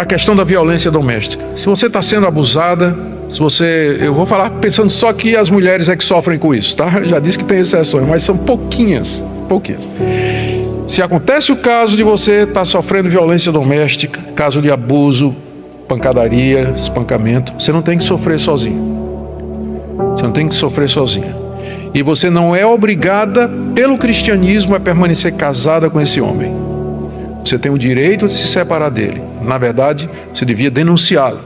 A questão da violência doméstica. Se você está sendo abusada, eu vou falar pensando só que as mulheres é que sofrem com isso, tá? Já disse que tem exceções, mas são pouquinhas. Se acontece o caso de você estar sofrendo violência doméstica, caso de abuso, pancadaria, espancamento, você não tem que sofrer sozinho. Você não tem que sofrer sozinha. E você não é obrigada, pelo cristianismo, a permanecer casada com esse homem. Você tem o direito de se separar dele. Na verdade, você devia denunciá-lo.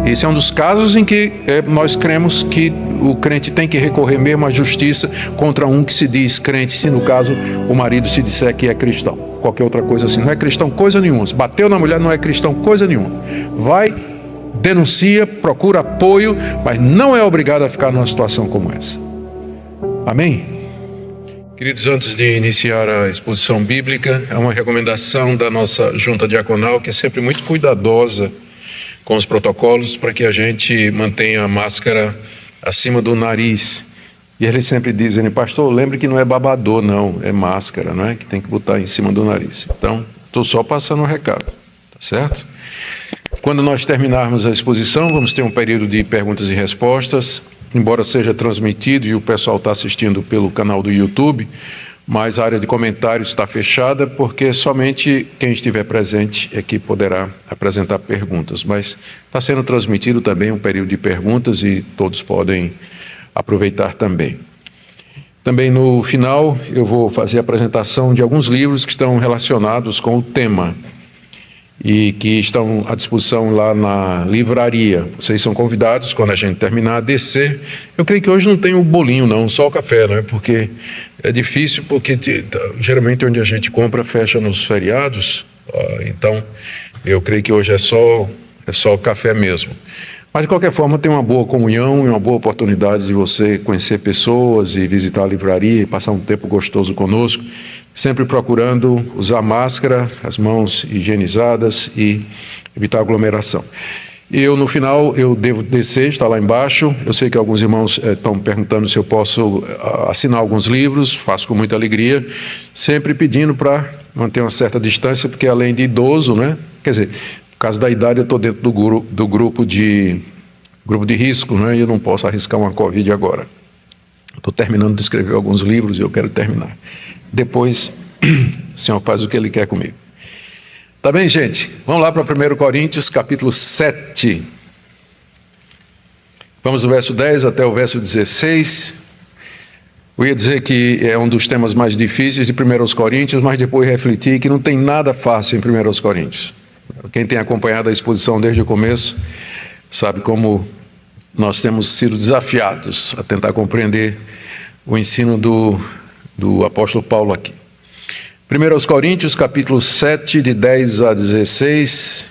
Esse é um dos casos em que nós cremos que o crente tem que recorrer mesmo à justiça contra um que se diz crente, se no caso o marido se disser que é cristão. Qualquer outra coisa assim. Não é cristão coisa nenhuma. Se bateu na mulher, não é cristão coisa nenhuma. Vai, denuncia, procura apoio, mas não é obrigado a ficar numa situação como essa. Amém? Queridos, antes de iniciar a exposição bíblica, é uma recomendação da nossa junta diaconal, que é sempre muito cuidadosa com os protocolos para que a gente mantenha a máscara acima do nariz. E eles sempre dizem, pastor, lembre que não é babador, não, é máscara, não é? Que tem que botar em cima do nariz. Então, estou só passando um recado, tá certo? Quando nós terminarmos a exposição, vamos ter um período de perguntas e respostas, embora seja transmitido e o pessoal está assistindo pelo canal do YouTube, mas a área de comentários está fechada porque somente quem estiver presente é que poderá apresentar perguntas. Mas está sendo transmitido também um período de perguntas e todos podem aproveitar também. Também no final eu vou fazer a apresentação de alguns livros que estão relacionados com o tema e que estão à disposição lá na livraria. Vocês são convidados, quando a gente terminar, a descer. Eu creio que hoje não tem o bolinho não, só o café, né? Porque é difícil, porque geralmente onde a gente compra fecha nos feriados, então eu creio que hoje é só o café mesmo. Mas de qualquer forma tem uma boa comunhão e uma boa oportunidade de você conhecer pessoas e visitar a livraria e passar um tempo gostoso conosco, sempre procurando usar máscara, as mãos higienizadas e evitar aglomeração. No final, eu devo descer, está lá embaixo. Eu sei que alguns irmãos estão perguntando se eu posso assinar alguns livros, faço com muita alegria, sempre pedindo para manter uma certa distância, porque além de idoso, né? Quer dizer, por causa da idade, eu estou dentro do grupo de risco, né? E eu não posso arriscar uma Covid agora. Estou terminando de escrever alguns livros e eu quero terminar. Depois, o Senhor faz o que Ele quer comigo. Tá bem, gente? Vamos lá para 1 Coríntios, capítulo 7. Vamos do verso 10 até o verso 16. Eu ia dizer que é um dos temas mais difíceis de 1 Coríntios, mas depois refleti que não tem nada fácil em 1 Coríntios. Quem tem acompanhado a exposição desde o começo sabe como nós temos sido desafiados a tentar compreender o ensino do apóstolo Paulo aqui. 1 Coríntios, capítulo 7, de 10 a 16.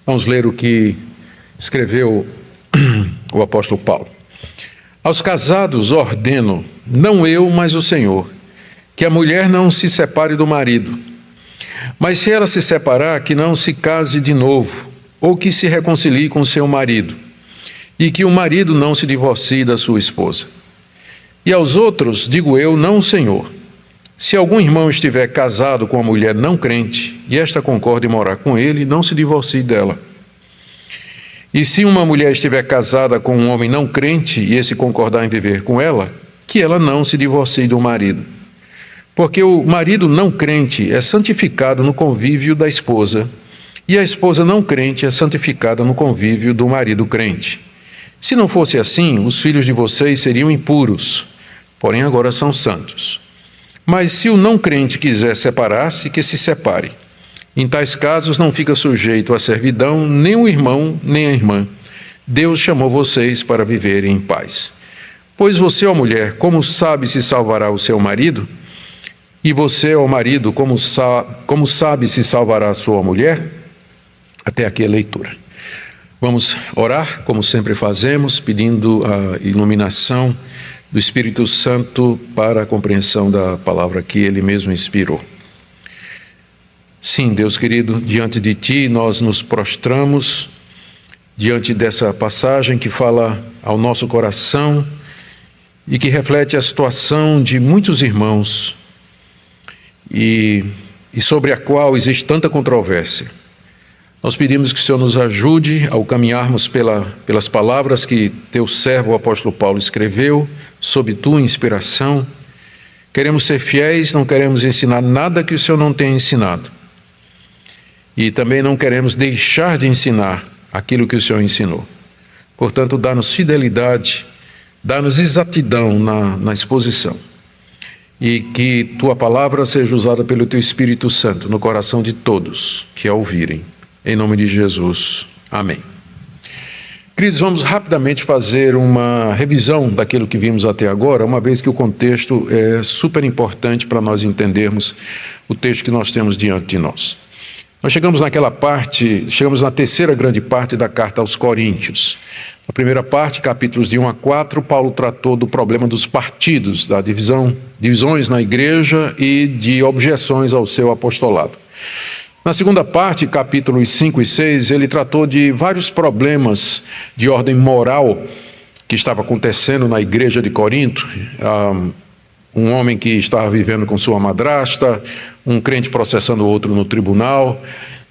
Vamos ler o que escreveu o apóstolo Paulo. Aos casados ordeno, não eu, mas o Senhor, que a mulher não se separe do marido. Mas se ela se separar, que não se case de novo, ou que se reconcilie com seu marido, e que o marido não se divorcie da sua esposa. E aos outros, digo eu, não o Senhor. Se algum irmão estiver casado com uma mulher não crente, e esta concorde em morar com ele, não se divorcie dela. E se uma mulher estiver casada com um homem não crente, e esse concordar em viver com ela, que ela não se divorcie do marido. Porque o marido não crente é santificado no convívio da esposa, e a esposa não crente é santificada no convívio do marido crente. Se não fosse assim, os filhos de vocês seriam impuros, porém agora são santos. Mas se o não crente quiser separar-se, que se separe. Em tais casos não fica sujeito à servidão nem o irmão, nem a irmã. Deus chamou vocês para viverem em paz. Pois você, ó mulher, como sabe se salvará o seu marido? E você, ó marido, como sabe se salvará a sua mulher? Até aqui a leitura. Vamos orar, como sempre fazemos, pedindo a iluminação do Espírito Santo para a compreensão da palavra que Ele mesmo inspirou. Sim, Deus querido, diante de Ti nós nos prostramos, diante dessa passagem que fala ao nosso coração e que reflete a situação de muitos irmãos e sobre a qual existe tanta controvérsia. Nós pedimos que o Senhor nos ajude ao caminharmos pelas palavras que teu servo, o apóstolo Paulo, escreveu, sob tua inspiração. Queremos ser fiéis, não queremos ensinar nada que o Senhor não tenha ensinado. E também não queremos deixar de ensinar aquilo que o Senhor ensinou. Portanto, dá-nos fidelidade, dá-nos exatidão na exposição. E que tua palavra seja usada pelo teu Espírito Santo no coração de todos que a ouvirem. Em nome de Jesus. Amém. Queridos, vamos rapidamente fazer uma revisão daquilo que vimos até agora, uma vez que o contexto é super importante para nós entendermos o texto que nós temos diante de nós. Nós chegamos na terceira grande parte da carta aos Coríntios. Na primeira parte, capítulos de 1 a 4, Paulo tratou do problema dos partidos, da divisões na igreja e de objeções ao seu apostolado. Na segunda parte, capítulos 5 e 6, ele tratou de vários problemas de ordem moral que estava acontecendo na igreja de Corinto. Um homem que estava vivendo com sua madrasta, um crente processando o outro no tribunal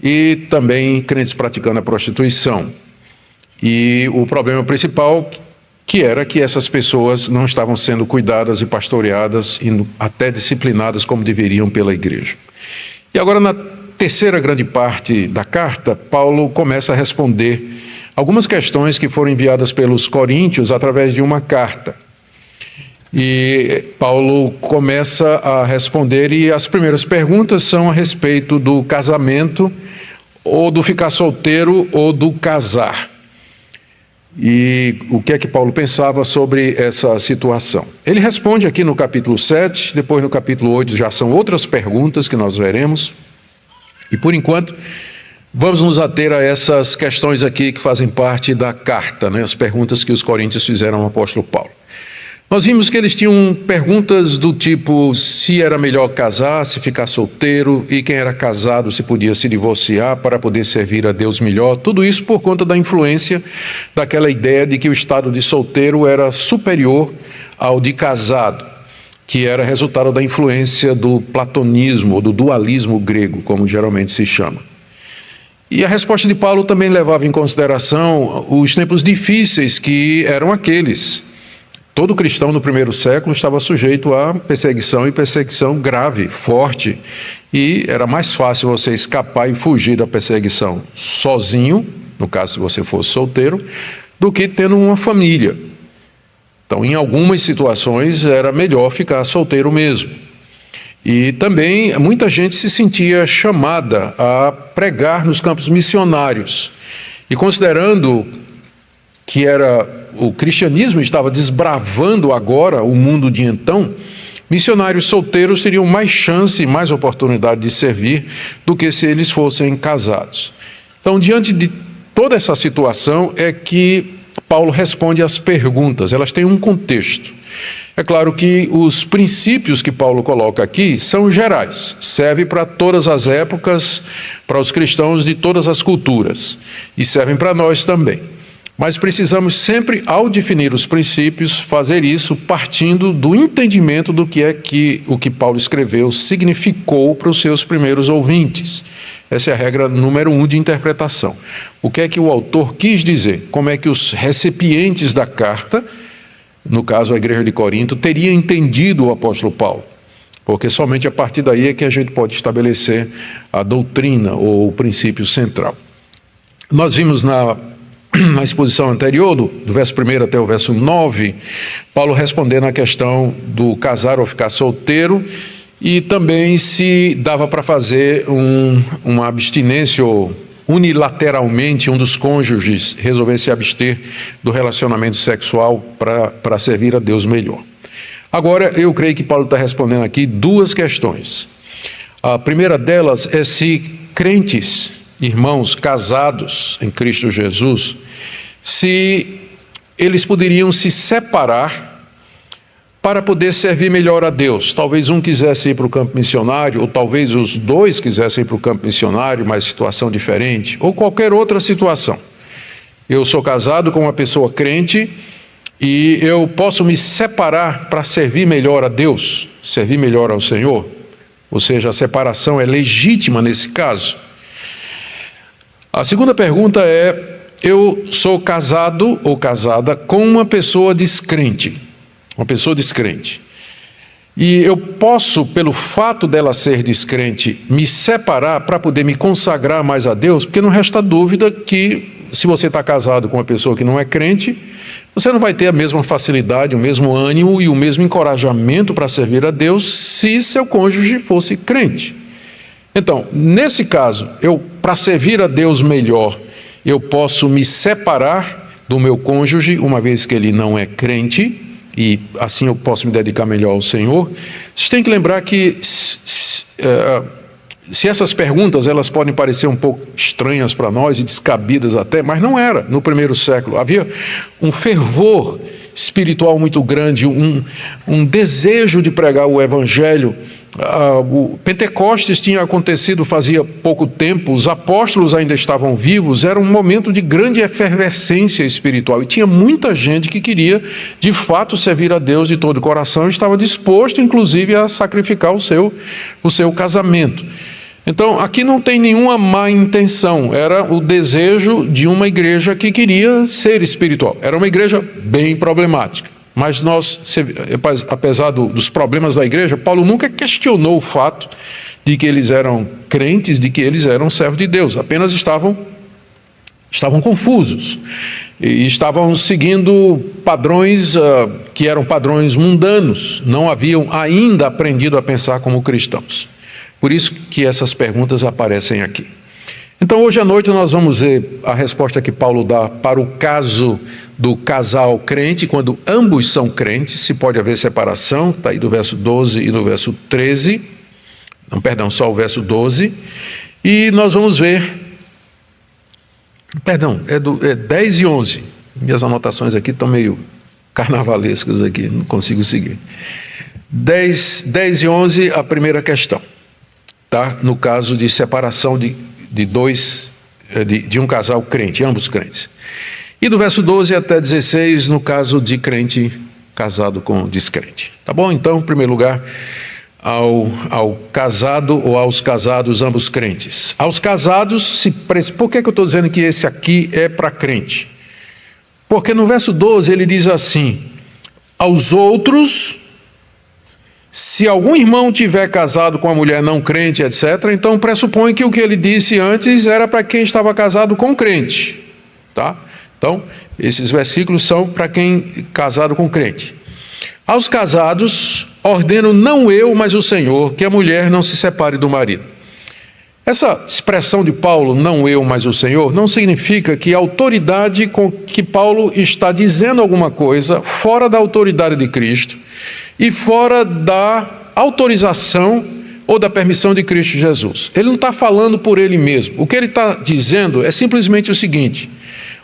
e também crentes praticando a prostituição. E o problema principal que era que essas pessoas não estavam sendo cuidadas e pastoreadas e até disciplinadas como deveriam pela igreja. E agora, na terceira grande parte da carta, Paulo começa a responder algumas questões que foram enviadas pelos coríntios através de uma carta. E Paulo começa a responder, e as primeiras perguntas são a respeito do casamento, ou do ficar solteiro, ou do casar. E o que é que Paulo pensava sobre essa situação? Ele responde aqui no capítulo 7, depois no capítulo 8 já são outras perguntas que nós veremos. E por enquanto, vamos nos ater a essas questões aqui que fazem parte da carta, né? As perguntas que os coríntios fizeram ao apóstolo Paulo. Nós vimos que eles tinham perguntas do tipo se era melhor casar, se ficar solteiro, e quem era casado se podia se divorciar para poder servir a Deus melhor. Tudo isso por conta da influência daquela ideia de que o estado de solteiro era superior ao de casado, que era resultado da influência do platonismo, ou do dualismo grego, como geralmente se chama. E a resposta de Paulo também levava em consideração os tempos difíceis que eram aqueles. Todo cristão no primeiro século estava sujeito a perseguição, e perseguição grave, forte, e era mais fácil você escapar e fugir da perseguição sozinho, no caso se você fosse solteiro, do que tendo uma família. Então, em algumas situações, era melhor ficar solteiro mesmo. E também muita gente se sentia chamada a pregar nos campos missionários. E considerando que o cristianismo estava desbravando agora o mundo de então, missionários solteiros teriam mais chance e mais oportunidade de servir do que se eles fossem casados. Então, diante de toda essa situação, é que Paulo responde às perguntas. Elas têm um contexto. É claro que os princípios que Paulo coloca aqui são gerais, servem para todas as épocas, para os cristãos de todas as culturas, e servem para nós também. Mas precisamos sempre, ao definir os princípios, fazer isso partindo do entendimento do que é que o que Paulo escreveu significou para os seus primeiros ouvintes. Essa é a regra número 1 de interpretação. O que é que o autor quis dizer? Como é que os recipientes da carta, no caso a igreja de Corinto, teriam entendido o apóstolo Paulo? Porque somente a partir daí é que a gente pode estabelecer a doutrina ou o princípio central. Nós vimos na exposição anterior, do verso 1 até o verso 9, Paulo respondendo à questão do casar ou ficar solteiro, e também se dava para fazer uma abstinência ou unilateralmente um dos cônjuges resolver se abster do relacionamento sexual para servir a Deus melhor. Agora, eu creio que Paulo está respondendo aqui duas questões. A primeira delas é se crentes, irmãos casados em Cristo Jesus, se eles poderiam se separar para poder servir melhor a Deus. Talvez um quisesse ir para o campo missionário, ou talvez os dois quisessem ir para o campo missionário, mas situação diferente, ou qualquer outra situação. Eu sou casado com uma pessoa crente e eu posso me separar para servir melhor a Deus, servir melhor ao Senhor. Ou seja, a separação é legítima nesse caso. A segunda pergunta é: eu sou casado ou casada com uma pessoa descrente. Uma pessoa descrente. E eu posso, pelo fato dela ser descrente, me separar para poder me consagrar mais a Deus? Porque não resta dúvida que, se você está casado com uma pessoa que não é crente, você não vai ter a mesma facilidade, o mesmo ânimo e o mesmo encorajamento para servir a Deus se seu cônjuge fosse crente. Então, nesse caso, para servir a Deus melhor, eu posso me separar do meu cônjuge, uma vez que ele não é crente, e assim eu posso me dedicar melhor ao Senhor. Vocês têm que lembrar que se essas perguntas elas podem parecer um pouco estranhas para nós e descabidas até, mas não era no primeiro século. Havia um fervor espiritual muito grande, um desejo de pregar o Evangelho. O Pentecostes tinha acontecido fazia pouco tempo, os apóstolos ainda estavam vivos, era um momento de grande efervescência espiritual e tinha muita gente que queria de fato servir a Deus de todo o coração e estava disposto inclusive a sacrificar o seu casamento. Então aqui não tem nenhuma má intenção, era o desejo de uma igreja que queria ser espiritual, era uma igreja bem problemática. Mas apesar dos problemas da igreja, Paulo nunca questionou o fato de que eles eram crentes, de que eles eram servos de Deus, apenas estavam confusos e estavam seguindo padrões que eram padrões mundanos, não haviam ainda aprendido a pensar como cristãos. Por isso que essas perguntas aparecem aqui. Então, hoje à noite nós vamos ver a resposta que Paulo dá para o caso do casal crente, quando ambos são crentes, se pode haver separação, está aí do verso 12 e do verso 13, não, perdão, só o verso 12, e nós vamos ver, perdão, é 10 e 11, minhas anotações aqui estão meio carnavalescas aqui, não consigo seguir. 10 e 11, a primeira questão, tá? No caso de separação de um casal crente, ambos crentes. E do verso 12 até 16, no caso de crente casado com descrente. Tá bom? Então, em primeiro lugar, ao casado ou aos casados, ambos crentes. Aos casados, por que eu estou dizendo que esse aqui é para crente? Porque no verso 12 ele diz assim: aos outros, se algum irmão tiver casado com uma mulher não crente, etc., então pressupõe que o que ele disse antes era para quem estava casado com crente, tá? Então, esses versículos são para quem casado com crente. Aos casados, ordeno não eu, mas o Senhor, que a mulher não se separe do marido. Essa expressão de Paulo, não eu, mas o Senhor, não significa que a autoridade com que Paulo está dizendo alguma coisa fora da autoridade de Cristo e fora da autorização ou da permissão de Cristo Jesus. Ele não está falando por ele mesmo. O que ele está dizendo é simplesmente o seguinte: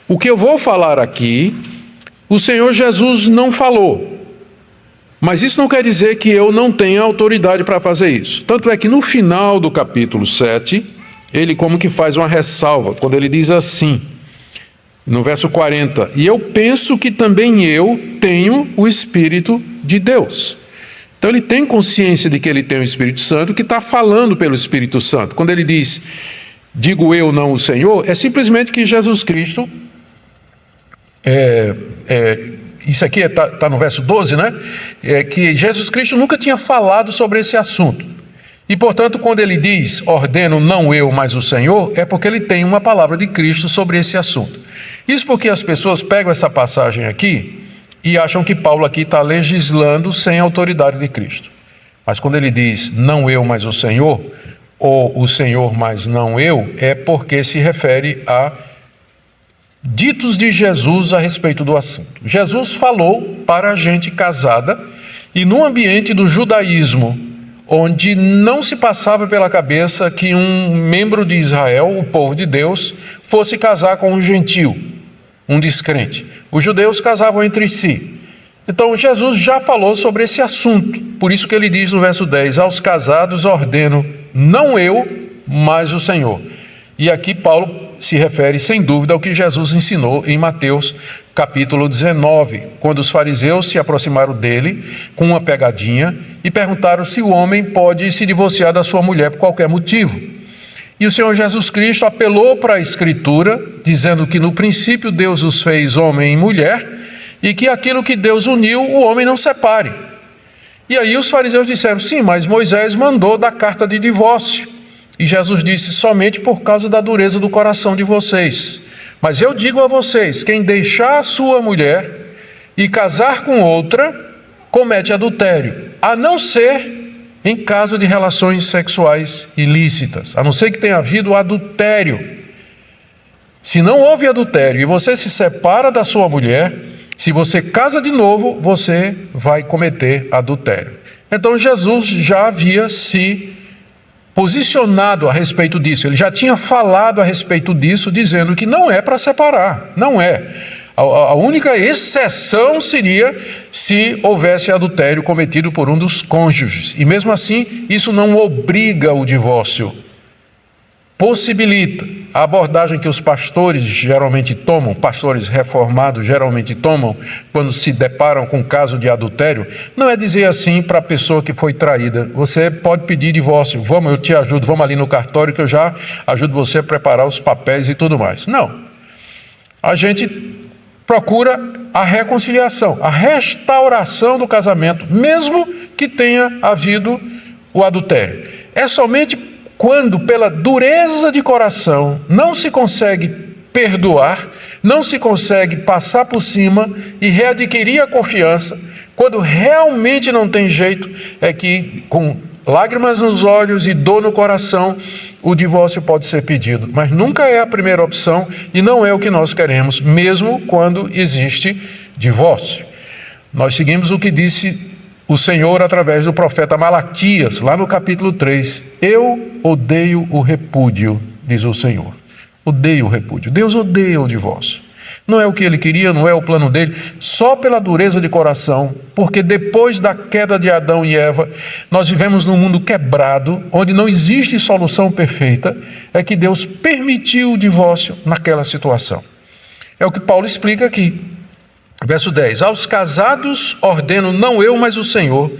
o que eu vou falar aqui, o Senhor Jesus não falou. Mas isso não quer dizer que eu não tenha autoridade para fazer isso. Tanto é que no final do capítulo 7, ele como que faz uma ressalva, quando ele diz assim, no verso 40, e eu penso que também eu tenho o Espírito de Deus. Então ele tem consciência de que ele tem o Espírito Santo, que está falando pelo Espírito Santo. Quando ele diz, digo eu, não o Senhor, é simplesmente que Jesus Cristo, isso aqui está no verso 12, né? É que Jesus Cristo nunca tinha falado sobre esse assunto. E, portanto, quando ele diz, ordeno não eu, mas o Senhor, é porque ele tem uma palavra de Cristo sobre esse assunto. Isso porque as pessoas pegam essa passagem aqui e acham que Paulo aqui está legislando sem a autoridade de Cristo. Mas quando ele diz, não eu, mas o Senhor, ou o Senhor, mas não eu, é porque se refere a ditos de Jesus a respeito do assunto. Jesus falou para a gente casada e no ambiente do judaísmo, onde não se passava pela cabeça que um membro de Israel, o povo de Deus, fosse casar com um gentio, um descrente. Os judeus casavam entre si. Então Jesus já falou sobre esse assunto. Por isso que ele diz no verso 10, aos casados ordeno, não eu, mas o Senhor. E aqui Paulo se refere sem dúvida ao que Jesus ensinou em Mateus capítulo 19, quando os fariseus se aproximaram dele com uma pegadinha e perguntaram se o homem pode se divorciar da sua mulher por qualquer motivo. E o Senhor Jesus Cristo apelou para a Escritura, dizendo que no princípio Deus os fez homem e mulher, e que aquilo que Deus uniu, o homem não separe. E aí os fariseus disseram, sim, mas Moisés mandou dar carta de divórcio. E Jesus disse, somente por causa da dureza do coração de vocês. Mas eu digo a vocês, quem deixar a sua mulher e casar com outra, comete adultério, a não ser em caso de relações sexuais ilícitas, a não ser que tenha havido adultério. Se não houve adultério e você se separa da sua mulher, se você casa de novo, você vai cometer adultério. Então Jesus já havia se posicionado a respeito disso, ele já tinha falado a respeito disso, dizendo que não é para separar, não é. A única exceção seria se houvesse adultério cometido por um dos cônjuges. E mesmo assim, isso não obriga o divórcio. Possibilita. A abordagem que os pastores geralmente tomam, pastores reformados geralmente tomam, quando se deparam com um caso de adultério, não é dizer assim para a pessoa que foi traída, você pode pedir divórcio, vamos, eu te ajudo, vamos ali no cartório que eu já ajudo você a preparar os papéis e tudo mais. Não. A gente procura a reconciliação, a restauração do casamento, mesmo que tenha havido o adultério. É somente quando, pela dureza de coração, não se consegue perdoar, não se consegue passar por cima e readquirir a confiança, quando realmente não tem jeito, é que com lágrimas nos olhos e dor no coração, o divórcio pode ser pedido, mas nunca é a primeira opção e não é o que nós queremos, mesmo quando existe divórcio. Nós seguimos o que disse o Senhor através do profeta Malaquias, lá no capítulo 3. Eu odeio o repúdio, diz o Senhor. Odeio o repúdio. Deus odeia o divórcio. Não é o que ele queria, não é o plano dele, só pela dureza de coração, porque depois da queda de Adão e Eva, nós vivemos num mundo quebrado, onde não existe solução perfeita, é que Deus permitiu o divórcio naquela situação. É o que Paulo explica aqui. Verso 10, aos casados ordeno, não eu, mas o Senhor,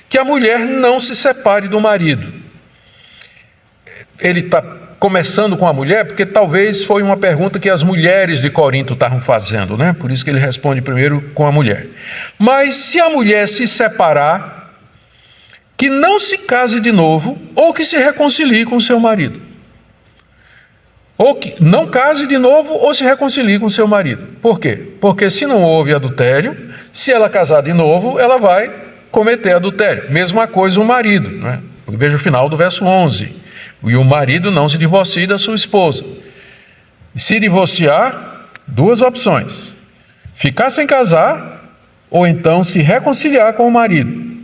que a mulher não se separe do marido. Ele está começando com a mulher, porque talvez foi uma pergunta que as mulheres de Corinto estavam fazendo, né? Por isso que ele responde primeiro com a mulher. Mas se a mulher se separar, que não se case de novo, ou que se reconcilie com seu marido. Ou que não case de novo, ou se reconcilie com seu marido. Por quê? Porque se não houve adultério, se ela casar de novo, ela vai cometer adultério. Mesma coisa o marido, né? Veja o final do verso 11. E o marido não se divorcie da sua esposa. Se divorciar, duas opções: ficar sem casar, ou então se reconciliar com o marido.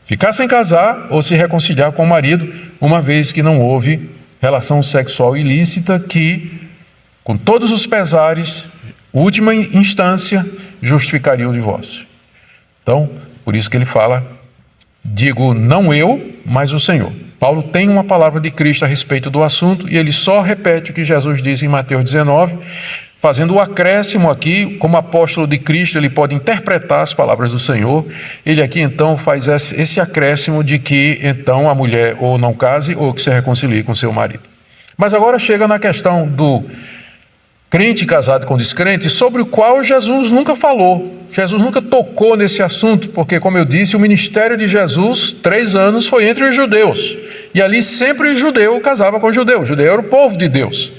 Ficar sem casar ou se reconciliar com o marido, uma vez que não houve relação sexual ilícita, que, com todos os pesares, última instância, justificaria o divórcio. Então, por isso que ele fala, digo não eu, mas o Senhor. Paulo tem uma palavra de Cristo a respeito do assunto e ele só repete o que Jesus diz em Mateus 19, fazendo o acréscimo aqui, como apóstolo de Cristo, ele pode interpretar as palavras do Senhor. Ele aqui então faz esse acréscimo de que então a mulher ou não case ou que se reconcilie com seu marido. Mas agora chega na questão do crente casado com descrente, sobre o qual Jesus nunca falou. Jesus nunca tocou nesse assunto, porque, como eu disse, o ministério de Jesus, 3 anos, foi entre os judeus. E ali sempre o judeu casava com o judeu. O judeu era o povo de Deus.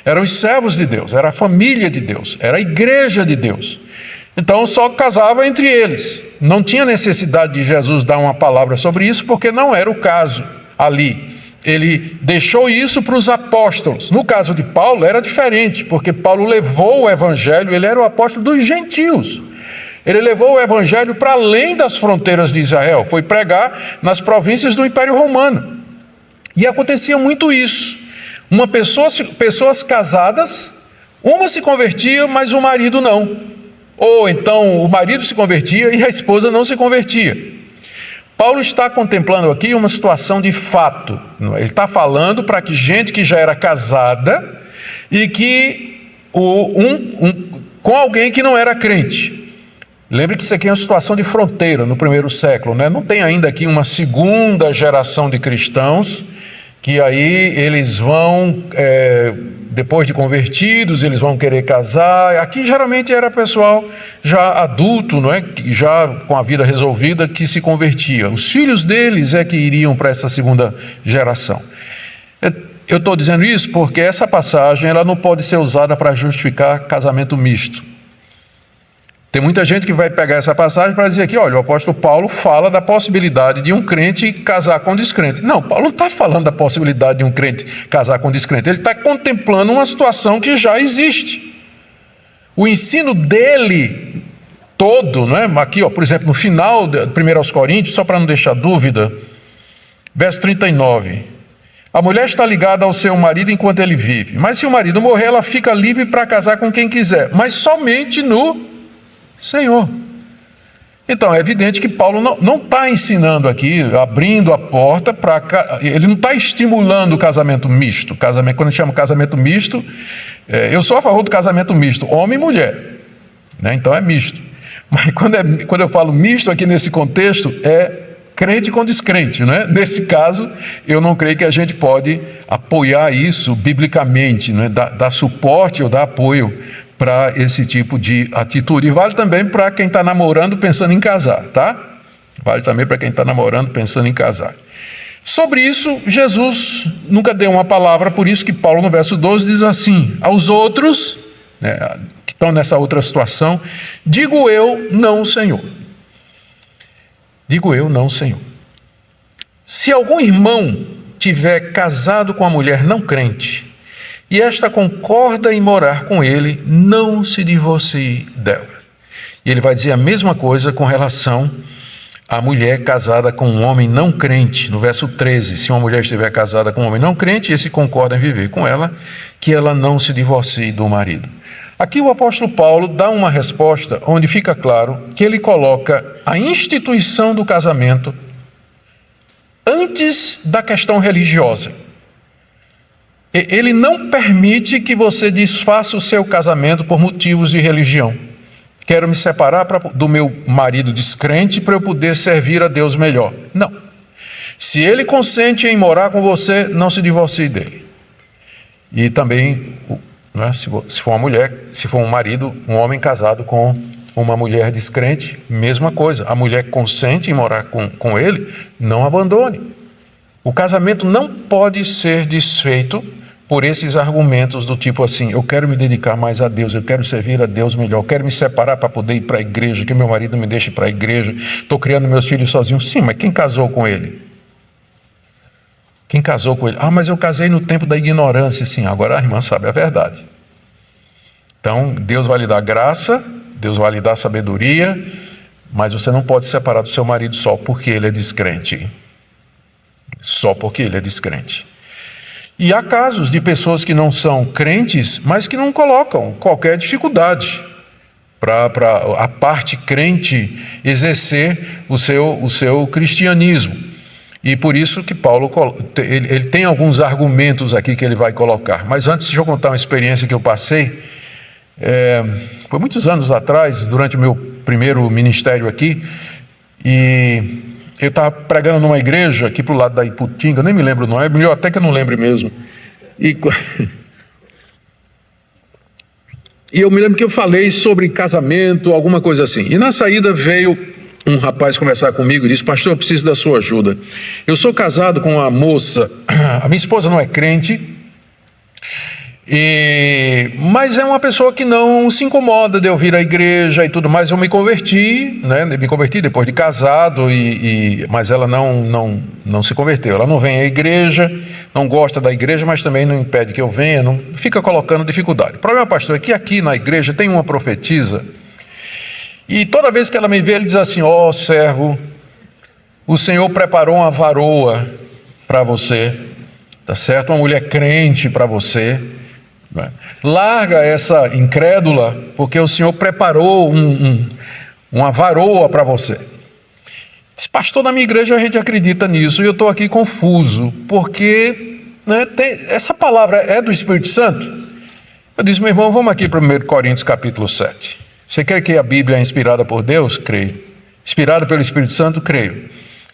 Eram os servos de Deus, era a família de Deus, era a igreja de Deus. Então só casava entre eles. Não tinha necessidade de Jesus dar uma palavra sobre isso, porque não era o caso ali. Ele deixou isso para os apóstolos. No caso de Paulo era diferente, porque Paulo levou o evangelho, ele era o apóstolo dos gentios. Ele levou o evangelho para além das fronteiras de Israel, foi pregar nas províncias do Império Romano. E acontecia muito isso. Pessoas casadas, uma se convertia, mas o marido não. Ou então o marido se convertia e a esposa não se convertia. Paulo está contemplando aqui uma situação de fato. Ele está falando para que gente que já era casada e que com alguém que não era crente. Lembre que isso aqui é uma situação de fronteira no primeiro século, né? Não tem ainda aqui uma segunda geração de cristãos que aí eles vão, depois de convertidos, eles vão querer casar. Aqui geralmente era pessoal já adulto, não é? Já com a vida resolvida, que se convertia. Os filhos deles é que iriam para essa segunda geração. Eu estou dizendo isso porque essa passagem ela não pode ser usada para justificar casamento misto. Tem muita gente que vai pegar essa passagem para dizer aqui, olha, o apóstolo Paulo fala da possibilidade de um crente casar com um descrente. Não, Paulo não está falando da possibilidade de um crente casar com um descrente. Ele está contemplando uma situação que já existe. O ensino dele todo, não é? Aqui, ó, por exemplo, no final de 1 aos Coríntios, só para não deixar dúvida, verso 39. A mulher está ligada ao seu marido enquanto ele vive. Mas se o marido morrer, ela fica livre para casar com quem quiser, mas somente no Senhor. Então é evidente que Paulo não está ensinando aqui, abrindo a porta para... Ele não está estimulando o casamento misto. Quando a gente chama casamento misto, eu sou a favor do casamento misto, homem e mulher, né? Então é misto. Mas quando eu falo misto aqui nesse contexto, é crente com descrente, né? Nesse caso, eu não creio que a gente pode apoiar isso biblicamente, né? Dar suporte ou dar apoio para esse tipo de atitude. E vale também para quem está namorando pensando em casar, tá? Vale também para quem está namorando pensando em casar. Sobre isso, Jesus nunca deu uma palavra, por isso que Paulo no verso 12 diz assim, aos outros, né, que estão nessa outra situação, digo eu, não, Senhor. Digo eu, não, Senhor. Se algum irmão tiver casado com uma mulher não crente, e esta concorda em morar com ele, não se divorcie dela. E ele vai dizer a mesma coisa com relação à mulher casada com um homem não crente. No verso 13, se uma mulher estiver casada com um homem não crente, e esse concorda em viver com ela, que ela não se divorcie do marido. Aqui o apóstolo Paulo dá uma resposta onde fica claro que ele coloca a instituição do casamento antes da questão religiosa. Ele não permite que você desfaça o seu casamento por motivos de religião. Quero me separar do meu marido descrente para eu poder servir a Deus melhor. Não. Se ele consente em morar com você, não se divorcie dele. E também, né, se for uma mulher, se for um marido, um homem casado com uma mulher descrente, mesma coisa. A mulher consente em morar com ele, não abandone. O casamento não pode ser desfeito por esses argumentos do tipo assim, eu quero me dedicar mais a Deus, eu quero servir a Deus melhor, eu quero me separar para poder ir para a igreja, que meu marido me deixe para a igreja, estou criando meus filhos sozinho. Sim, mas quem casou com ele? Quem casou com ele? Ah, mas eu casei no tempo da ignorância. Sim, agora a irmã sabe a verdade. Então, Deus vai lhe dar graça, Deus vai lhe dar sabedoria, mas você não pode se separar do seu marido só porque ele é descrente. Só porque ele é descrente. E há casos de pessoas que não são crentes, mas que não colocam qualquer dificuldade para a parte crente exercer o seu cristianismo. E por isso que Paulo ele tem alguns argumentos aqui que ele vai colocar. Mas antes, deixa eu contar uma experiência que eu passei. Foi muitos anos atrás, durante o meu primeiro ministério aqui, e eu estava pregando numa igreja aqui para o lado da Iputinga, nem me lembro o nome, é melhor até que eu não lembre mesmo. E eu me lembro que eu falei sobre casamento, alguma coisa assim. E na saída veio um rapaz conversar comigo e disse, pastor, eu preciso da sua ajuda. Eu sou casado com uma moça, a minha esposa não é crente, mas é uma pessoa que não se incomoda de eu vir à igreja e tudo mais. Eu me converti, né? Me converti depois de casado, mas ela não se converteu. Ela não vem à igreja, não gosta da igreja, mas também não impede que eu venha, não fica colocando dificuldade. O problema, pastor, é que aqui na igreja tem uma profetisa, e toda vez que ela me vê, ele diz assim, ó servo, o Senhor preparou uma varoa para você, tá certo? Uma mulher crente para você. Larga essa incrédula, porque o Senhor preparou uma varoa para você. Diz, pastor, na minha igreja a gente acredita nisso, e eu estou aqui confuso, porque essa palavra é do Espírito Santo? Eu disse, meu irmão, vamos aqui para 1 Coríntios capítulo 7. Você crê que a Bíblia é inspirada por Deus? Creio. Inspirada pelo Espírito Santo? Creio.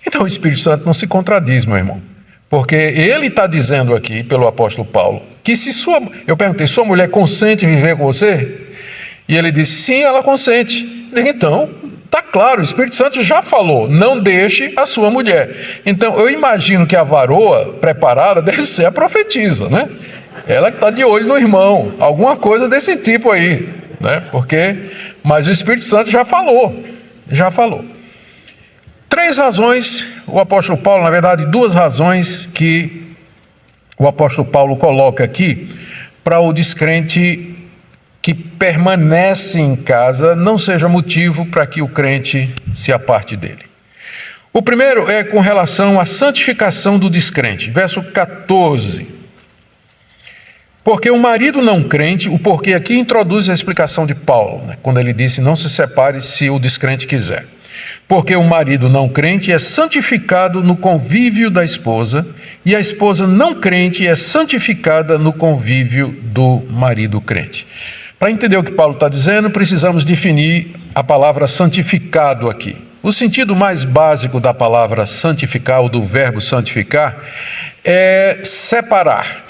Então o Espírito Santo não se contradiz, meu irmão. Porque ele está dizendo aqui, pelo apóstolo Paulo, que se eu perguntei, sua mulher consente em viver com você? E ele disse, sim, ela consente. Então, está claro, o Espírito Santo já falou, não deixe a sua mulher. Então, eu imagino que a varoa preparada deve ser a profetisa, né? Ela que está de olho no irmão, alguma coisa desse tipo aí, né? Mas o Espírito Santo já falou. 3 razões, o apóstolo Paulo, na verdade, 2 razões que o apóstolo Paulo coloca aqui para o descrente que permanece em casa não seja motivo para que o crente se aparte dele. O primeiro é com relação à santificação do descrente, verso 14. Porque o marido não crente, o porquê aqui introduz a explicação de Paulo, né, quando ele disse não se separe se o descrente quiser. Porque o marido não crente é santificado no convívio da esposa, e a esposa não crente é santificada no convívio do marido crente. Para entender o que Paulo está dizendo, precisamos definir a palavra santificado aqui. O sentido mais básico da palavra santificar, ou do verbo santificar, é separar.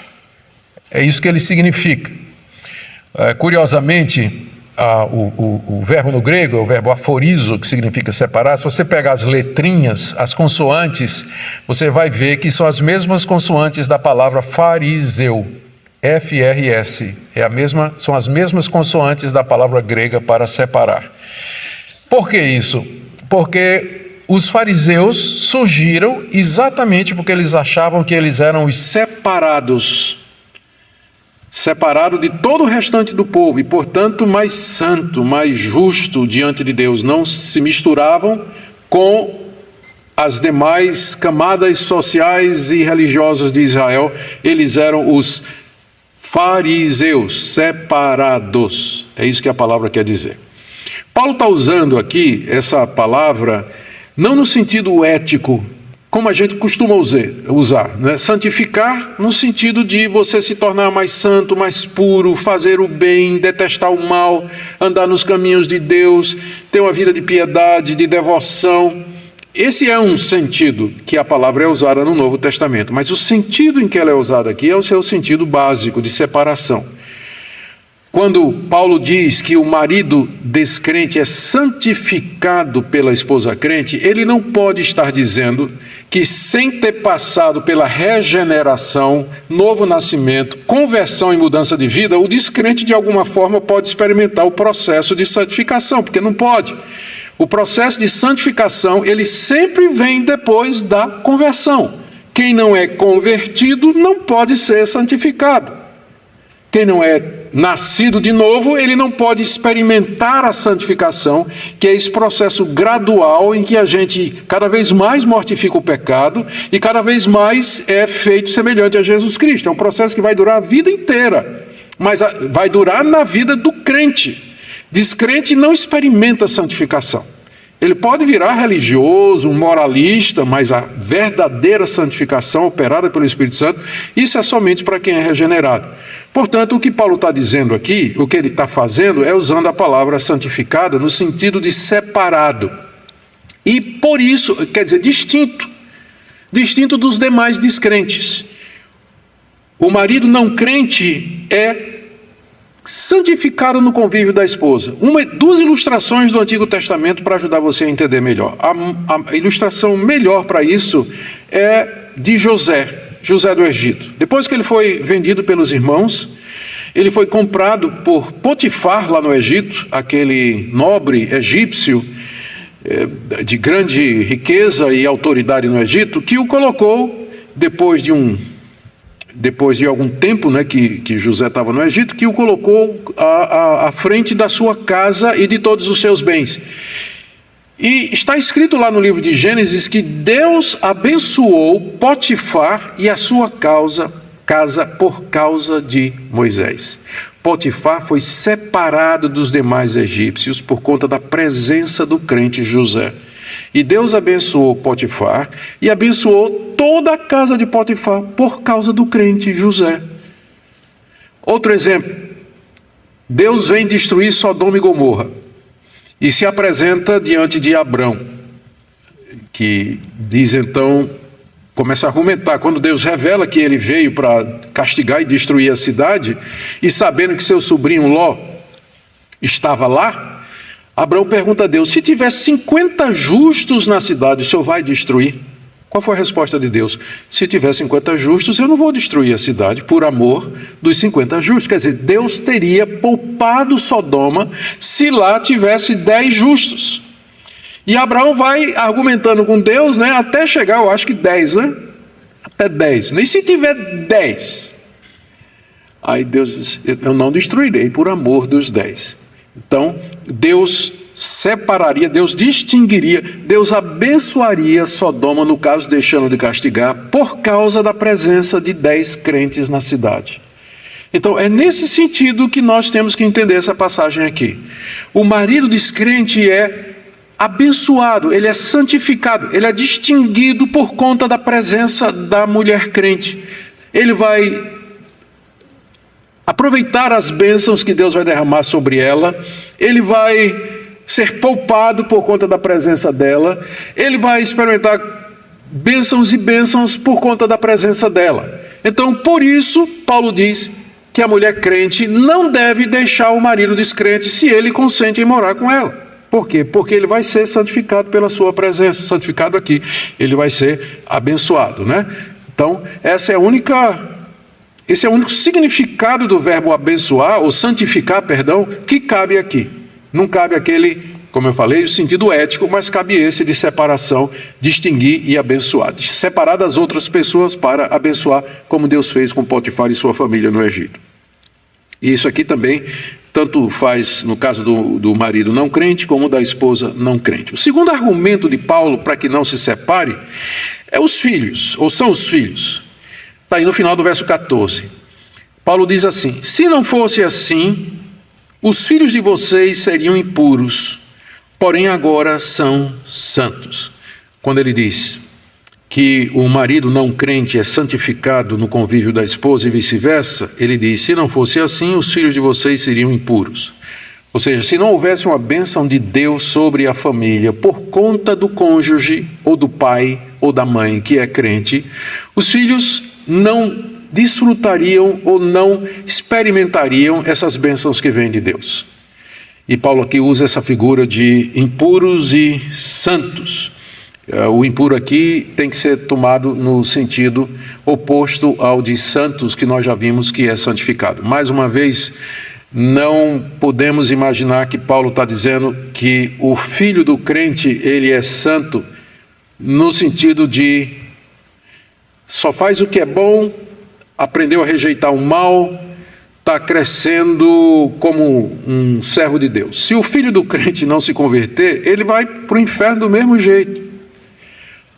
É isso que ele significa. Curiosamente, o verbo no grego é o verbo aforizo, que significa separar. Se você pegar as letrinhas, as consoantes, você vai ver que são as mesmas consoantes da palavra fariseu. FRS, são as mesmas consoantes da palavra grega para separar. Por que isso? Porque os fariseus surgiram exatamente porque eles achavam que eles eram os separados de todo o restante do povo e, portanto, mais santo, mais justo diante de Deus. Não se misturavam com as demais camadas sociais e religiosas de Israel. Eles eram os fariseus, separados. É isso que a palavra quer dizer. Paulo está usando aqui essa palavra não no sentido ético, como a gente costuma usar, né? Santificar no sentido de você se tornar mais santo, mais puro, fazer o bem, detestar o mal, andar nos caminhos de Deus, ter uma vida de piedade, de devoção. Esse é um sentido que a palavra é usada no Novo Testamento, mas o sentido em que ela é usada aqui é o seu sentido básico de separação. Quando Paulo diz que o marido descrente é santificado pela esposa crente, ele não pode estar dizendo que, sem ter passado pela regeneração, novo nascimento, conversão e mudança de vida, o descrente de alguma forma pode experimentar o processo de santificação, porque não pode. O processo de santificação, ele sempre vem depois da conversão. Quem não é convertido não pode ser santificado. Quem não é nascido de novo, ele não pode experimentar a santificação, que é esse processo gradual em que a gente cada vez mais mortifica o pecado e cada vez mais é feito semelhante a Jesus Cristo. É um processo que vai durar a vida inteira, mas vai durar na vida do crente. Descrente não experimenta santificação. Ele pode virar religioso, um moralista, mas a verdadeira santificação operada pelo Espírito Santo, isso é somente para quem é regenerado. Portanto, o que Paulo está dizendo aqui, o que ele está fazendo é usando a palavra santificada no sentido de separado. E por isso, quer dizer, distinto dos demais descrentes. O marido não crente é santificado no convívio da esposa. 2 ilustrações do Antigo Testamento para ajudar você a entender melhor. A ilustração melhor para isso é de José do Egito. Depois que ele foi vendido pelos irmãos, ele foi comprado por Potifar lá no Egito, aquele nobre egípcio de grande riqueza e autoridade no Egito, que o colocou, depois de algum tempo, né, que José estava no Egito, que o colocou à frente da sua casa e de todos os seus bens. E está escrito lá no livro de Gênesis que Deus abençoou Potifar e a sua casa por causa de Moisés. Potifar foi separado dos demais egípcios por conta da presença do crente José. E Deus abençoou Potifar e abençoou toda a casa de Potifar por causa do crente José. Outro exemplo, Deus vem destruir Sodoma e Gomorra e se apresenta diante de Abrão, que diz então, começa a argumentar. Quando Deus revela que ele veio para castigar e destruir a cidade, e sabendo que seu sobrinho Ló estava lá, Abraão pergunta a Deus: se tiver 50 justos na cidade, o Senhor vai destruir? Qual foi a resposta de Deus? Se tiver 50 justos, eu não vou destruir a cidade por amor dos 50 justos. Quer dizer, Deus teria poupado Sodoma se lá tivesse 10 justos. E Abraão vai argumentando com Deus, né, até chegar, eu acho que 10, né? Até 10. E se tiver 10? Aí Deus diz: eu não destruirei por amor dos 10. Então, Deus separaria, Deus distinguiria, Deus abençoaria Sodoma, no caso, deixando de castigar, por causa da presença de 10 crentes na cidade. Então, é nesse sentido que nós temos que entender essa passagem aqui. O marido descrente é abençoado, ele é santificado, ele é distinguido por conta da presença da mulher crente. Ele vai aproveitar as bênçãos que Deus vai derramar sobre ela, ele vai ser poupado por conta da presença dela, ele vai experimentar bênçãos e bênçãos por conta da presença dela. Então, por isso, Paulo diz que a mulher crente não deve deixar o marido descrente se ele consente em morar com ela. Por quê? Porque ele vai ser santificado pela sua presença. Santificado aqui, ele vai ser abençoado, né? Então, esse é o único significado do verbo abençoar, ou santificar, perdão, que cabe aqui. Não cabe aquele, como eu falei, o sentido ético, mas cabe esse de separação, distinguir e abençoar. Separar das outras pessoas para abençoar, como Deus fez com Potifar e sua família no Egito. E isso aqui também, tanto faz no caso do marido não crente, como da esposa não crente. O segundo argumento de Paulo para que não se separe é os filhos, ou são os filhos. Está aí no final do verso 14. Paulo diz assim: se não fosse assim, os filhos de vocês seriam impuros, porém agora são santos. Quando ele diz que o marido não crente é santificado no convívio da esposa e vice-versa, ele diz: se não fosse assim, os filhos de vocês seriam impuros. Ou seja, se não houvesse uma bênção de Deus sobre a família por conta do cônjuge, ou do pai, ou da mãe que é crente, os filhos não desfrutariam ou não experimentariam essas bênçãos que vêm de Deus. E Paulo aqui usa essa figura de impuros e santos. O impuro aqui tem que ser tomado no sentido oposto ao de santos, que nós já vimos que é santificado. Mais uma vez, não podemos imaginar que Paulo está dizendo que o filho do crente, ele é santo, no sentido de só faz o que é bom, aprendeu a rejeitar o mal, está crescendo como um servo de Deus. Se o filho do crente não se converter, ele vai para o inferno do mesmo jeito.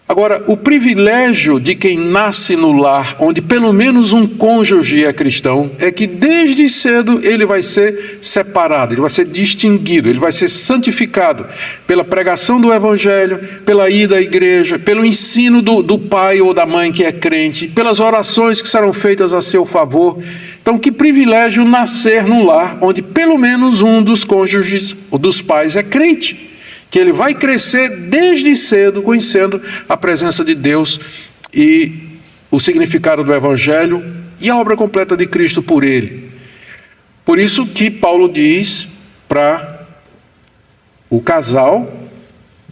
Agora, o privilégio de quem nasce no lar, onde pelo menos um cônjuge é cristão, é que desde cedo ele vai ser separado, ele vai ser distinguido, ele vai ser santificado pela pregação do evangelho, pela ida à igreja, pelo ensino do pai ou da mãe que é crente, pelas orações que serão feitas a seu favor. Então, que privilégio nascer num lar onde pelo menos um dos cônjuges ou dos pais é crente, que ele vai crescer desde cedo conhecendo a presença de Deus e o significado do Evangelho e a obra completa de Cristo por ele. Por isso que Paulo diz para o casal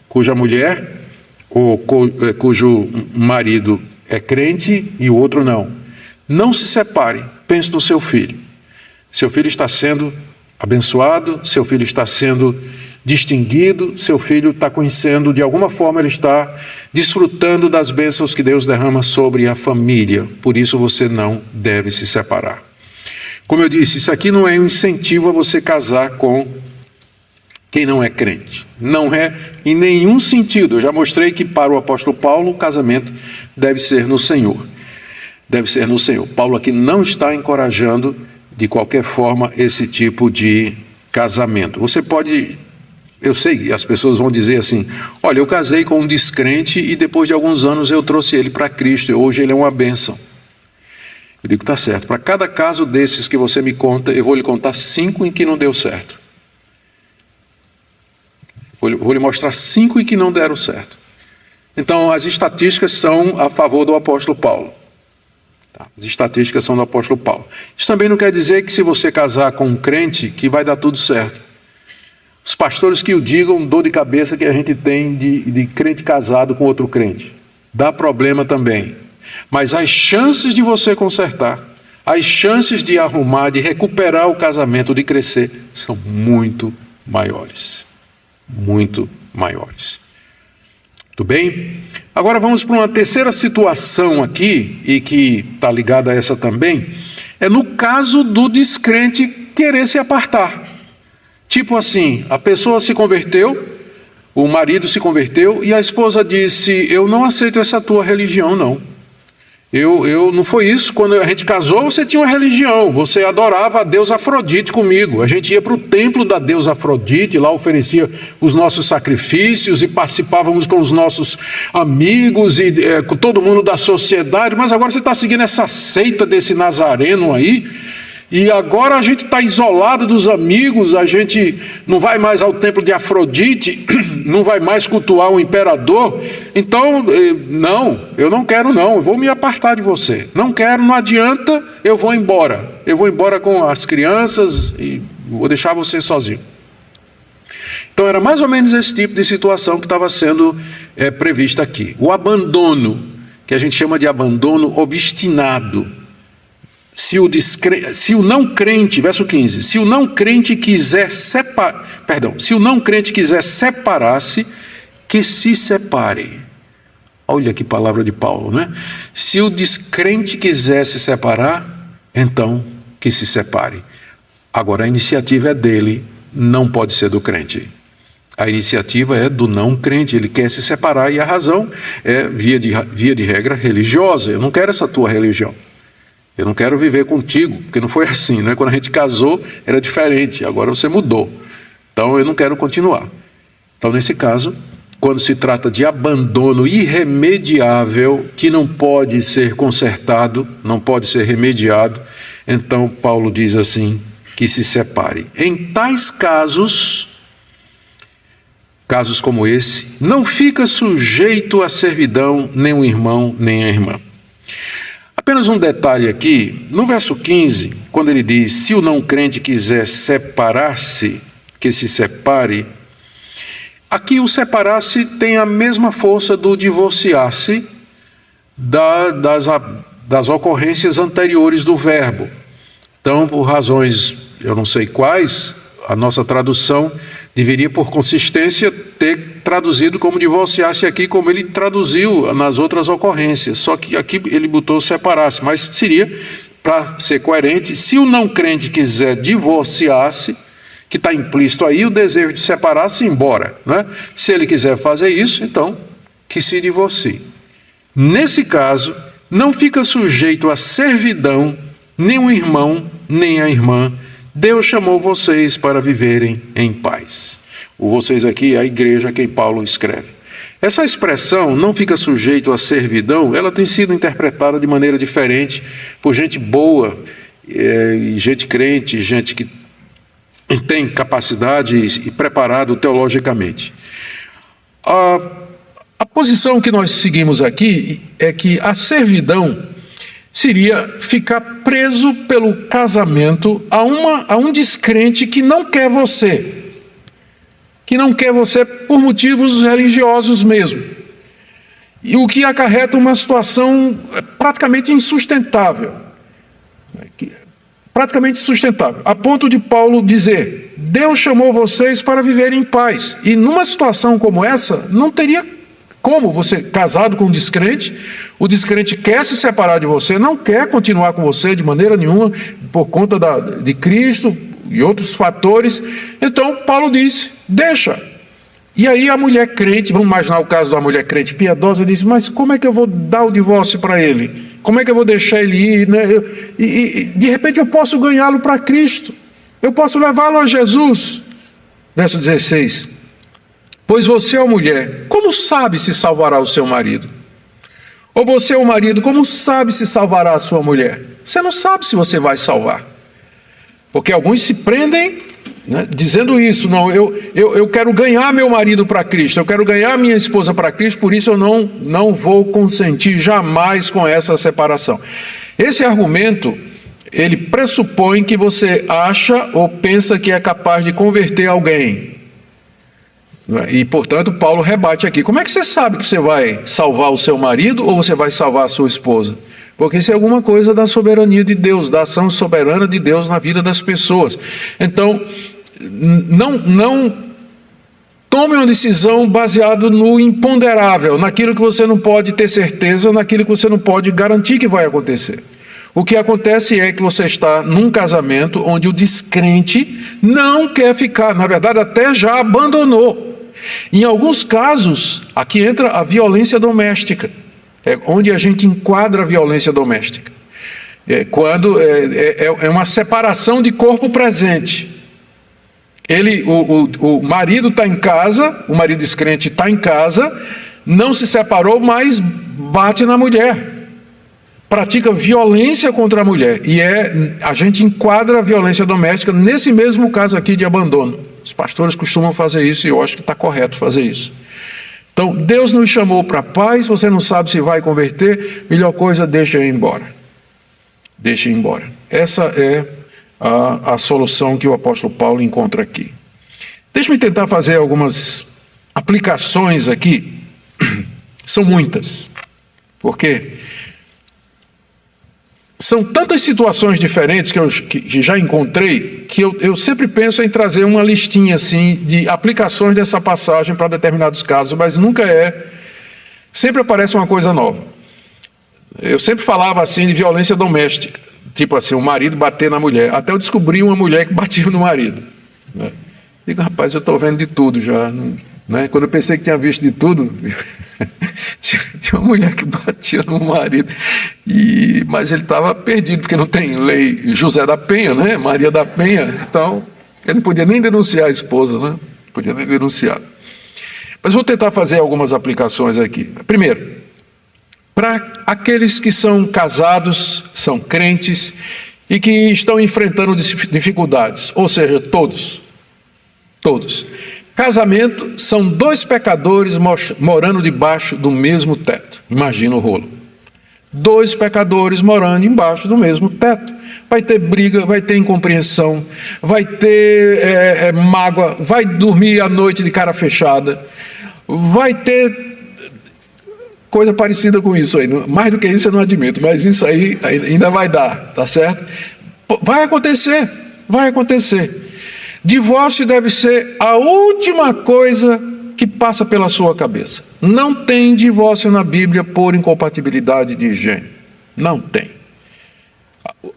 cuja mulher ou cujo marido é crente e o outro não se separe, pense no seu filho. Seu filho está sendo abençoado, seu filho está sendo distinguido, seu filho está conhecendo, de alguma forma ele está desfrutando das bênçãos que Deus derrama sobre a família. Por isso você não deve se separar. Como eu disse, isso aqui não é um incentivo a você casar com quem não é crente. Não é em nenhum sentido. Eu já mostrei que para o apóstolo Paulo o casamento deve ser no Senhor. Deve ser no Senhor. Paulo aqui não está encorajando de qualquer forma esse tipo de casamento. Você pode... Eu sei, as pessoas vão dizer assim: olha, eu casei com um descrente e depois de alguns anos eu trouxe ele para Cristo e hoje ele é uma bênção. Eu digo, está certo, para cada caso desses que você me conta, eu vou lhe contar 5 em que não deu certo. Vou lhe mostrar 5 em que não deram certo. Então, as estatísticas são a favor do apóstolo Paulo. Tá? As estatísticas são do apóstolo Paulo. Isso também não quer dizer que se você casar com um crente, que vai dar tudo certo. Os pastores que o digam, dor de cabeça que a gente tem de crente casado com outro crente. Dá problema também. Mas as chances de você consertar, as chances de arrumar, de recuperar o casamento, de crescer, são muito maiores. Muito maiores. Tudo bem? Agora vamos para uma terceira situação aqui, e que está ligada a essa também, é no caso do descrente querer se apartar. Tipo assim, a pessoa se converteu, o marido se converteu, e a esposa disse, eu não aceito essa tua religião, não. Não foi isso, quando a gente casou, você tinha uma religião, você adorava a deusa Afrodite comigo, a gente ia para o templo da deusa Afrodite, lá oferecia os nossos sacrifícios e participávamos com os nossos amigos e com todo mundo da sociedade, mas agora você está seguindo essa seita desse nazareno aí, e agora a gente está isolado dos amigos, a gente não vai mais ao templo de Afrodite, não vai mais cultuar o imperador. Então, não, eu não quero não, eu vou me apartar de você. Não quero, não adianta, eu vou embora. Eu vou embora com as crianças e vou deixar você sozinho. Então era mais ou menos esse tipo de situação que estava sendo prevista aqui. O abandono, que a gente chama de abandono obstinado. Se o não crente, verso 15, se o não crente quiser separar-se, que se separe. Olha que palavra de Paulo, né? Se o descrente quiser se separar, então que se separe. Agora a iniciativa é dele, não pode ser do crente. A iniciativa é do não crente, ele quer se separar e a razão é, via de regra, religiosa. Eu não quero essa tua religião. Eu não quero viver contigo, porque não foi assim, né? Quando a gente casou era diferente, agora você mudou. Então eu não quero continuar. Então nesse caso, quando se trata de abandono irremediável, que não pode ser consertado, não pode ser remediado, então Paulo diz assim, que se separe. Em tais casos como esse, não fica sujeito à servidão nem o irmão nem a irmã. Apenas um detalhe aqui, no verso 15, quando ele diz, se o não crente quiser separar-se, que se separe, aqui o separar-se tem a mesma força do divorciar-se das ocorrências anteriores do verbo. Então, por razões, eu não sei quais, a nossa tradução deveria, por consistência, ter traduzido como divorciar-se aqui, como ele traduziu nas outras ocorrências. Só que aqui ele botou separar-se, mas seria, para ser coerente, se o não crente quiser divorciar-se, que está implícito aí o desejo de separar-se e ir embora, né? Se ele quiser fazer isso, então, que se divorcie. Nesse caso, não fica sujeito à servidão, nem o irmão, nem a irmã. Deus chamou vocês para viverem em paz. O vocês aqui é a igreja a quem Paulo escreve. Essa expressão, não fica sujeito à servidão, ela tem sido interpretada de maneira diferente por gente boa, gente crente, gente que tem capacidade e preparado teologicamente. A posição que nós seguimos aqui é que a servidão seria ficar preso pelo casamento a um descrente que não quer você. Que não quer você por motivos religiosos mesmo. E o que acarreta uma situação praticamente insustentável. Praticamente insustentável. A ponto de Paulo dizer, Deus chamou vocês para viver em paz. E numa situação como essa, não teria como você, casado com um descrente, o descrente quer se separar de você, não quer continuar com você de maneira nenhuma, por conta de Cristo e outros fatores. Então, Paulo disse, deixa. E aí a mulher crente, vamos imaginar o caso da mulher crente piedosa, disse, mas como é que eu vou dar o divórcio para ele? Como é que eu vou deixar ele ir? Né? E de repente eu posso ganhá-lo para Cristo. Eu posso levá-lo a Jesus. Verso 16. Pois você, ó mulher, como sabe se salvará o seu marido? Ou você, ó marido, como sabe se salvará a sua mulher? Você não sabe se você vai salvar. Porque alguns se prendem né, dizendo isso, não, eu quero ganhar meu marido para Cristo, eu quero ganhar minha esposa para Cristo, por isso eu não vou consentir jamais com essa separação. Esse argumento, ele pressupõe que você acha ou pensa que é capaz de converter alguém. E, portanto, Paulo rebate aqui. Como é que você sabe que você vai salvar o seu marido ou você vai salvar a sua esposa? Porque isso é alguma coisa da soberania de Deus, da ação soberana de Deus na vida das pessoas. Então, não tome uma decisão baseada no imponderável, naquilo que você não pode ter certeza, naquilo que você não pode garantir que vai acontecer. O que acontece é que você está num casamento onde o descrente não quer ficar, na verdade até já abandonou. Em alguns casos, aqui entra a violência doméstica, onde a gente enquadra a violência doméstica. Quando é uma separação de corpo presente. O marido está em casa, o marido descrente está em casa, não se separou, mas bate na mulher. Pratica violência contra a mulher. E a gente enquadra a violência doméstica nesse mesmo caso aqui de abandono. Os pastores costumam fazer isso e eu acho que está correto fazer isso. Então, Deus nos chamou para a paz, você não sabe se vai converter, melhor coisa, deixa ir embora. Deixa ir embora. Essa é a solução que o apóstolo Paulo encontra aqui. Deixa-me tentar fazer algumas aplicações aqui. São muitas. Porque são tantas situações diferentes que já encontrei, que eu sempre penso em trazer uma listinha assim de aplicações dessa passagem para determinados casos, mas nunca sempre aparece uma coisa nova. Eu sempre falava assim de violência doméstica, tipo assim, o marido bater na mulher, até eu descobri uma mulher que batia no marido, né? Digo, rapaz, eu estou vendo de tudo já, né? Quando eu pensei que tinha visto de tudo, tinha uma mulher que batia no marido, mas ele estava perdido, porque não tem lei José da Penha, né? Maria da Penha, então ele não podia nem denunciar a esposa, né? Não podia nem denunciar. Mas vou tentar fazer algumas aplicações aqui. Primeiro, para aqueles que são casados, são crentes e que estão enfrentando dificuldades, ou seja, todos. Casamento são dois pecadores morando debaixo do mesmo teto. Imagina o rolo. Dois pecadores morando embaixo do mesmo teto. Vai ter briga, vai ter incompreensão, vai ter mágoa, vai dormir à noite de cara fechada, vai ter coisa parecida com isso aí. Mais do que isso eu não admito, mas isso aí ainda vai dar, tá certo? Vai acontecer. Divórcio deve ser a última coisa que passa pela sua cabeça. Não tem divórcio na Bíblia por incompatibilidade de gênero. Não tem.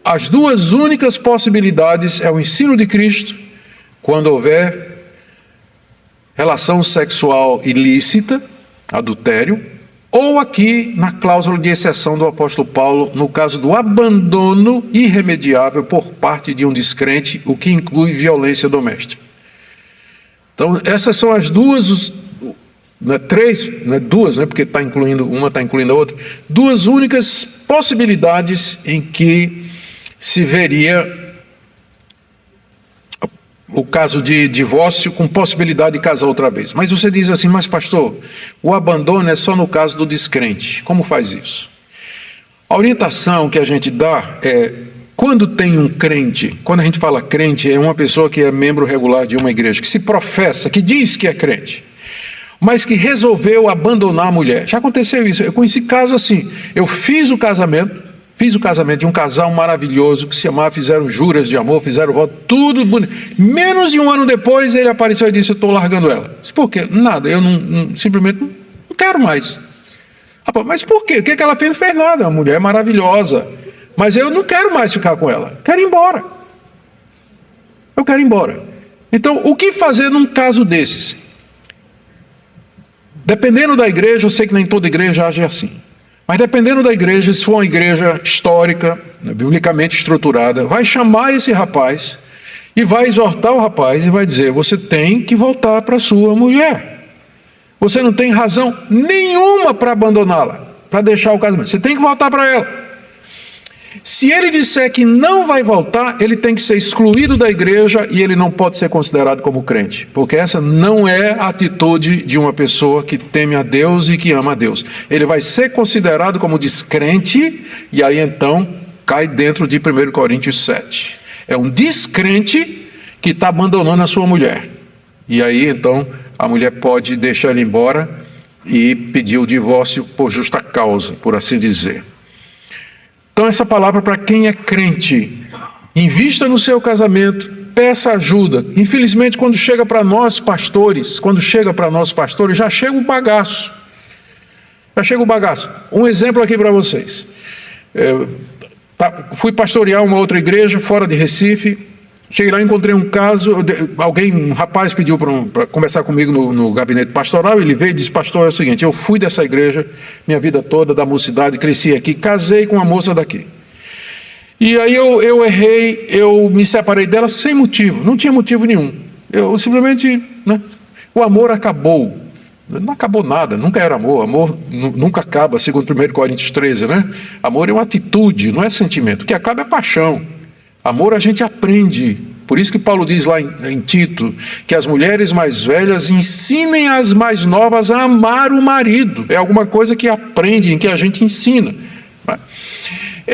As duas únicas possibilidades é o ensino de Cristo, quando houver relação sexual ilícita, adultério, ou aqui na cláusula de exceção do apóstolo Paulo, no caso do abandono irremediável por parte de um descrente, o que inclui violência doméstica. Então, essas são as duas, duas, porque uma está incluindo a outra, duas únicas possibilidades em que se veria o caso de divórcio com possibilidade de casar outra vez. Mas você diz assim, mas pastor, o abandono é só no caso do descrente. Como faz isso? A orientação que a gente dá é, quando tem um crente, quando a gente fala crente, é uma pessoa que é membro regular de uma igreja, que se professa, que diz que é crente, mas que resolveu abandonar a mulher. Já aconteceu isso, eu conheci casos assim, eu fiz o casamento de um casal maravilhoso que se amava, fizeram juras de amor, fizeram voto, tudo bonito. Menos de um ano depois ele apareceu e disse, eu estou largando ela. Disse, por quê? Nada, eu simplesmente não quero mais. Mas por quê? O que ela fez? Não fez nada, é uma mulher maravilhosa. Mas eu não quero mais ficar com ela, quero ir embora. Eu quero ir embora. Então, o que fazer num caso desses? Dependendo da igreja, eu sei que nem toda igreja age assim. Mas dependendo da igreja, se for uma igreja histórica, biblicamente estruturada, vai chamar esse rapaz e vai exortar o rapaz e vai dizer, você tem que voltar para sua mulher. Você não tem razão nenhuma para abandoná-la, para deixar o casamento. Você tem que voltar para ela. Se ele disser que não vai voltar, ele tem que ser excluído da igreja e ele não pode ser considerado como crente, porque essa não é a atitude de uma pessoa que teme a Deus e que ama a Deus. Ele vai ser considerado como descrente e aí então cai dentro de 1 Coríntios 7. É um descrente que está abandonando a sua mulher. E aí então a mulher pode deixar ele embora e pedir o divórcio por justa causa, por assim dizer. Então essa palavra para quem é crente: invista no seu casamento, peça ajuda. Infelizmente, quando chega para nós pastores, já chega o bagaço. Um exemplo aqui para vocês. Fui pastorear uma outra igreja fora de Recife. Cheguei lá, encontrei um caso, um rapaz pediu para conversar comigo no gabinete pastoral. Ele veio e disse: pastor, é o seguinte, eu fui dessa igreja minha vida toda, da mocidade, cresci aqui, casei com uma moça daqui. E aí eu errei, eu me separei dela sem motivo, não tinha motivo nenhum. Eu simplesmente, o amor acabou. Não acabou nada, nunca era amor nunca acaba, segundo 1 Coríntios 13, né? Amor é uma atitude, não é sentimento. O que acaba é paixão. Amor a gente aprende. Por isso que Paulo diz lá em Tito, que as mulheres mais velhas ensinem as mais novas a amar o marido. É alguma coisa que aprendem, que a gente ensina.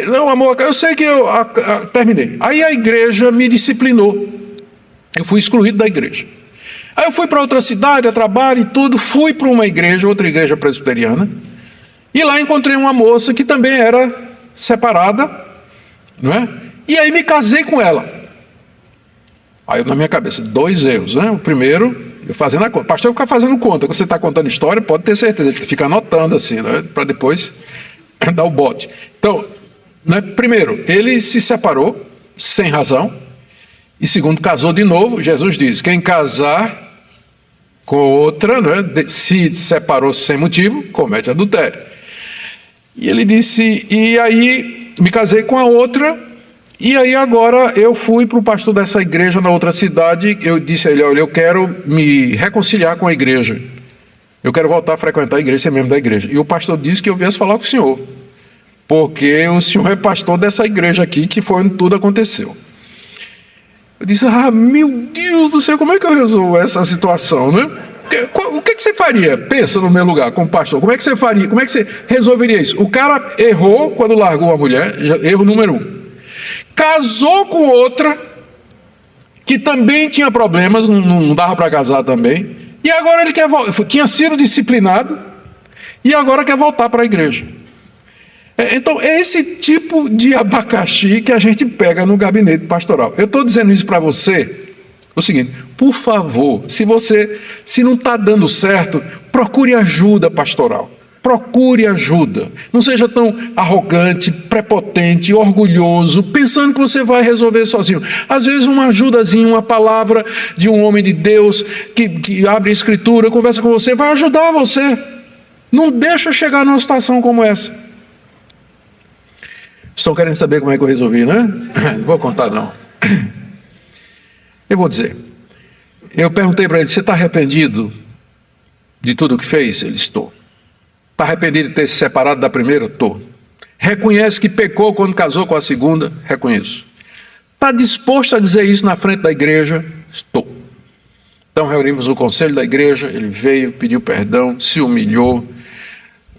Não, amor, eu sei que eu terminei. Aí a igreja me disciplinou. Eu fui excluído da igreja. Aí eu fui para outra cidade, a trabalho e tudo. Fui para uma igreja, outra igreja presbiteriana. E lá encontrei uma moça que também era separada, não é? E aí me casei com ela. Aí na minha cabeça, 2 erros, né? O primeiro, eu fazendo a conta. Pastor fica fazendo conta. Quando você está contando história, pode ter certeza, ele fica anotando assim, né? Para depois dar o bote. Então, primeiro, ele se separou sem razão. E segundo, casou de novo. Jesus diz: quem casar com outra, né, se separou sem motivo, comete adultério. E ele disse, e aí me casei com a outra. E aí agora eu fui para o pastor dessa igreja na outra cidade. Eu disse a ele: olha, eu quero me reconciliar com a igreja. Eu quero voltar a frequentar a igreja, ser membro da igreja. E o pastor disse que eu viesse falar com o senhor, porque o senhor é pastor dessa igreja aqui, que foi onde tudo aconteceu. Eu disse: meu Deus do céu, como é que eu resolvo essa situação, né? O que você faria? Pensa no meu lugar como pastor. Como é que você faria? Como é que você resolveria isso? O cara errou quando largou a mulher, erro número 1. Casou com outra que também tinha problemas, não dava para casar também. E agora ele tinha sido disciplinado e agora quer voltar para a igreja. Então, é esse tipo de abacaxi que a gente pega no gabinete pastoral. Eu estou dizendo isso para você, o seguinte: por favor, se não está dando certo, procure ajuda pastoral. Procure ajuda. Não seja tão arrogante, prepotente, orgulhoso, pensando que você vai resolver sozinho. Às vezes uma ajudazinha, uma palavra de um homem de Deus que abre a escritura, conversa com você, vai ajudar você. Não deixa chegar numa situação como essa. Estão querendo saber como é que eu resolvi, né? Não vou contar, não. Eu vou dizer. Eu perguntei para ele: você está arrependido de tudo que fez? Ele: estou. Está arrependido de ter se separado da primeira? Estou. Reconhece que pecou quando casou com a segunda? Reconheço. Está disposto a dizer isso na frente da igreja? Estou. Então reunimos o conselho da igreja, ele veio, pediu perdão, se humilhou,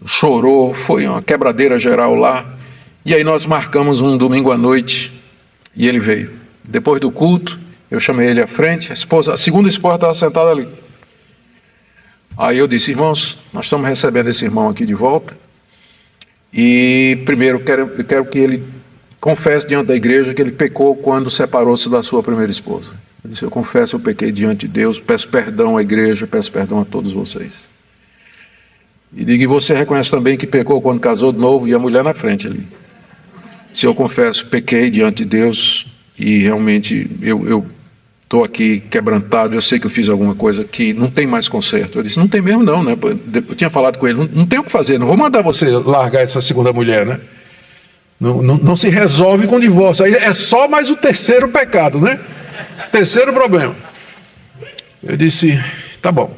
chorou, foi uma quebradeira geral lá. E aí nós marcamos um domingo à noite e ele veio. Depois do culto, eu chamei ele à frente, a segunda esposa estava sentada ali. Aí eu disse: irmãos, nós estamos recebendo esse irmão aqui de volta. E primeiro eu quero que ele confesse diante da igreja que ele pecou quando separou-se da sua primeira esposa. Eu disse: eu confesso, eu pequei diante de Deus, peço perdão à igreja, peço perdão a todos vocês. E digo: e você reconhece também que pecou quando casou de novo? E a mulher na frente ali. Se eu confesso, pequei diante de Deus e realmente eu estou aqui quebrantado, eu sei que eu fiz alguma coisa que não tem mais conserto. Eu disse: não tem mesmo não, né? Eu tinha falado com ele: não tem o que fazer, não vou mandar você largar essa segunda mulher, né? Não se resolve com divórcio, aí é só mais o terceiro pecado, né? Terceiro problema. Eu disse: tá bom.